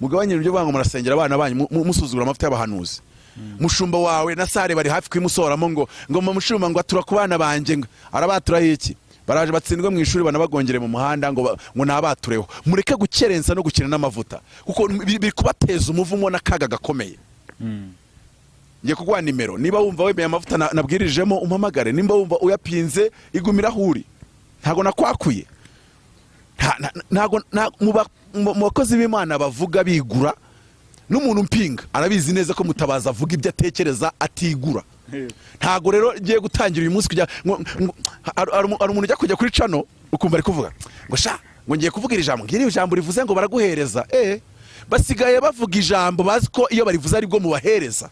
Mugabanye ibyo banga murasengera abana banyu musuzugura amavuta y'abahanuzi. Mushumba wawe na sare bari hafi kwimusoramo ngo mushumba ngo atura ku bana banje, arabatura iki? Baraje batsindwe mu ishuri banabagongere mu muhanda ngo nabatureho. Mureke gukerensa no gukina n'amavuta, kuko biri kubateza umuvumo n'akaga gakomeye. Ngiye kugwa nimero, niba wumva wemeye amavuta nabwirijemo umpamagare, nimba wumva uyapinze igumira huri. Ntago nakwakuye. Ntago mu bakozi b'Imana bavuga bigura, n'umuntu mpinga arabizi neza ko Mutabazi avuga ibyo atekereza atigura. Ntago rero ngiye gutangira uyu munsi kujya ari umuntu ujya kujya kuri channel ukumva ari kuvuga ngo sha ngo ngiye kuvuga iri jambo, ngiri ijambo rivuze ngo baraguhereza. Basigaye bavuga ijambo bazi ko iyo barivuze ari bwo mubahereza.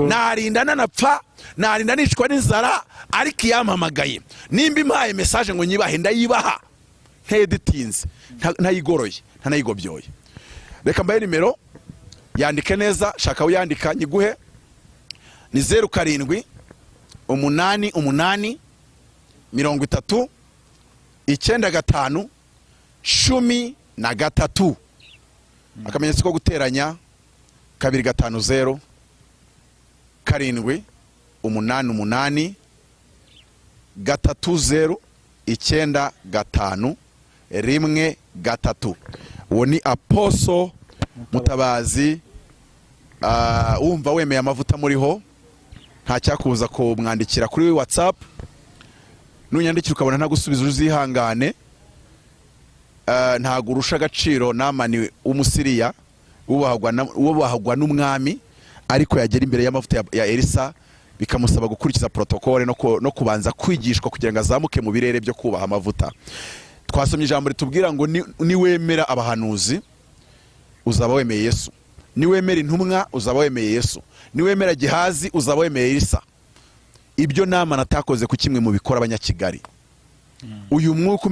Narinda nanapfa, narinda nicwa n'inzara, ariko yampamagaye nimba impaye message ngo nyibahe ndayibaha, nteditinze, ntayigoroye, ntanayigobyoye. Reka mbaye nimero, yandike neza, shaka uyandika nyiguhe. Ni 07 8 8 30 95 13. Akamenyetso ko guteranya 250 7 8 8 30 95 1 uwo ni Ap.Mutabazi. Wumva wemeye amavuta muriho, nta cyakubuza ko mwandikira kuri WhatsApp. Nunyandikira ukabona nta gusubiza uzihangane. Ntago urusha agaciro namani umusiriya ubahagwa n'umwami, ariko yagera imbere y'amavuta ya Elisa bikamusaba gukurikiza protokole no kubanza kwigishwa kugira ngo azamuke mu birere byo kubaha amavuta. Twasomye ijambo ritubwira ngo niwemera abahanuzi uzaba wemeye Yesu, niwemera intumwa uzaba wemeye Yesu, niwemera Gihazi uzaba wemeye Elisa. Ibyo nama natakoze ku kimwe mu bikora abanyakigali. Uyu mwuka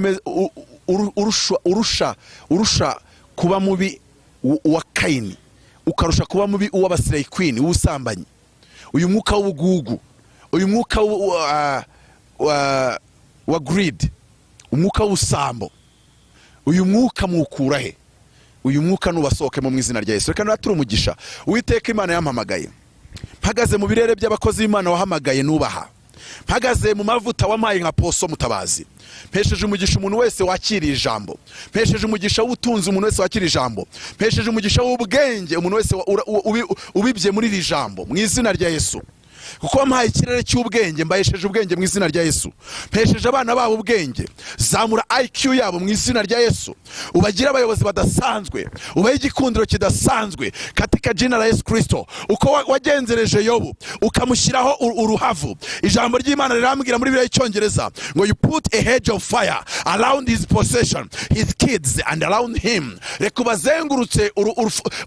urusha kuba mubi wa Kaini, ukarusha kuba mubi uw'abasilayi queen ubusambanyi. Uyu mwuka w'ubugugu, uyu mwuka wa greed, umwuka w'usambo, uyu mwuka mukura he? Uyu mwuka nubasohoke mu izina rya Yesu. Reka naturi umugisha. Uwiteka Imana yampamagaye, mpagaze mu birere by'abakozi b'Imana wahamagaye nubaha, mpagaze mu mavuta wampaye nka Ap.Mutabazi. Mpesheje umugisha umuntu wese wakiriye ijambo, mpesheje umugisha w'utunzi umuntu wese wakiriye ijambo, mpesheje umugisha w'ubwenge umuntu wese ubibye muri iri jambo mu izina rya Yesu. kuko wampaye ikirere cy'ubwenge, mbayesheje ubwenge mu izina rya Yesu. Mpesheje abana babo ubwenge, zamura IQ yabo mu izina rya Yesu. Ubagira abayobozi badasanzwe, ubaye igikundiro kidasanzwe katika jina la Yesu Kristo. Uko wagenzereje Yobu ukamushyiraho uruhavu, ijambo ry'Imana rirambwira muri Bibiliya y'Icyongereza ngo you put a hedge of fire around his possession, his kids and around him. Reka ubazengurutse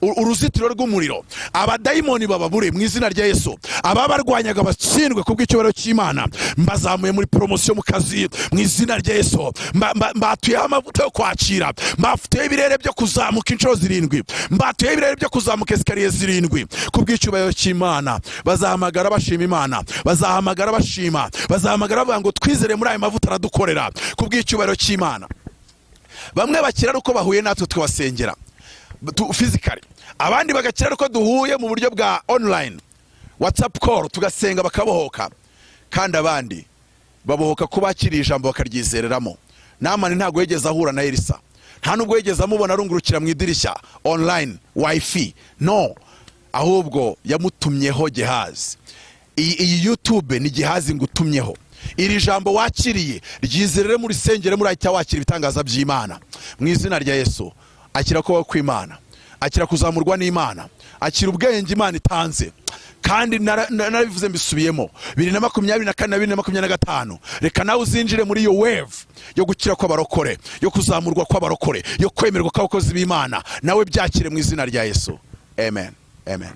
uruzitiro rw'umuriro, abadayimoni bababure mu izina rya Yesu. Ababarwanyaga batsindwe kubw'icyubahiro cy'Imana. Mbazamuye muri promotion mu kazi mu izina rya Yesu. Mbatuyeho amavuta yo kwakira, mbafiteho ibirere byo kuzamuka inshuro 7, mbatuyeho ibirere byo kuzamuka esikariye 7 kubw'icyubahiro cy'Imana. Bazahamagara bashima Imana, bazahamagara bashima, bazahamagara bavuga ngo twizere muri ayo mavuta aradukorera kubw'icyubahiro cy'Imana. Bamwe bakira uko bahuye natwe twabasengera physically, abandi bagakira uko duhuye mu buryo bwa online WhatsApp call tugasenga bakabohoka, kandi abandi babohoka ko bakiriye ijambo bakaryizereramo. Namani ntago yegeze ahura na Elisa, nta nubwo yegeze amubona arungurukira mu idirishya online wifi, no, ahubwo yamutumyeho Gehazi. Iyi YouTube ni Gehazi ngutumyeho. Iri jambo wakiriye ryizerere muri sengere muri ahita wakira ibitangaza by'Imana mu izina rya Yesu. Akira ko kw'Imana, akira kuzamurwa n'Imana, akira ubwenge Imana itanze. Kandi narabivuze mbisubiyemo 2024 na 2025, reka nawe uzinjire muri iyo wave yo gukira kw'abarokore, yo kuzamurwa kw'abarokore, yo kwemerwa kw'abakozi b'Imana. Nawe byakire mu izina rya Yesu. Amen, amen.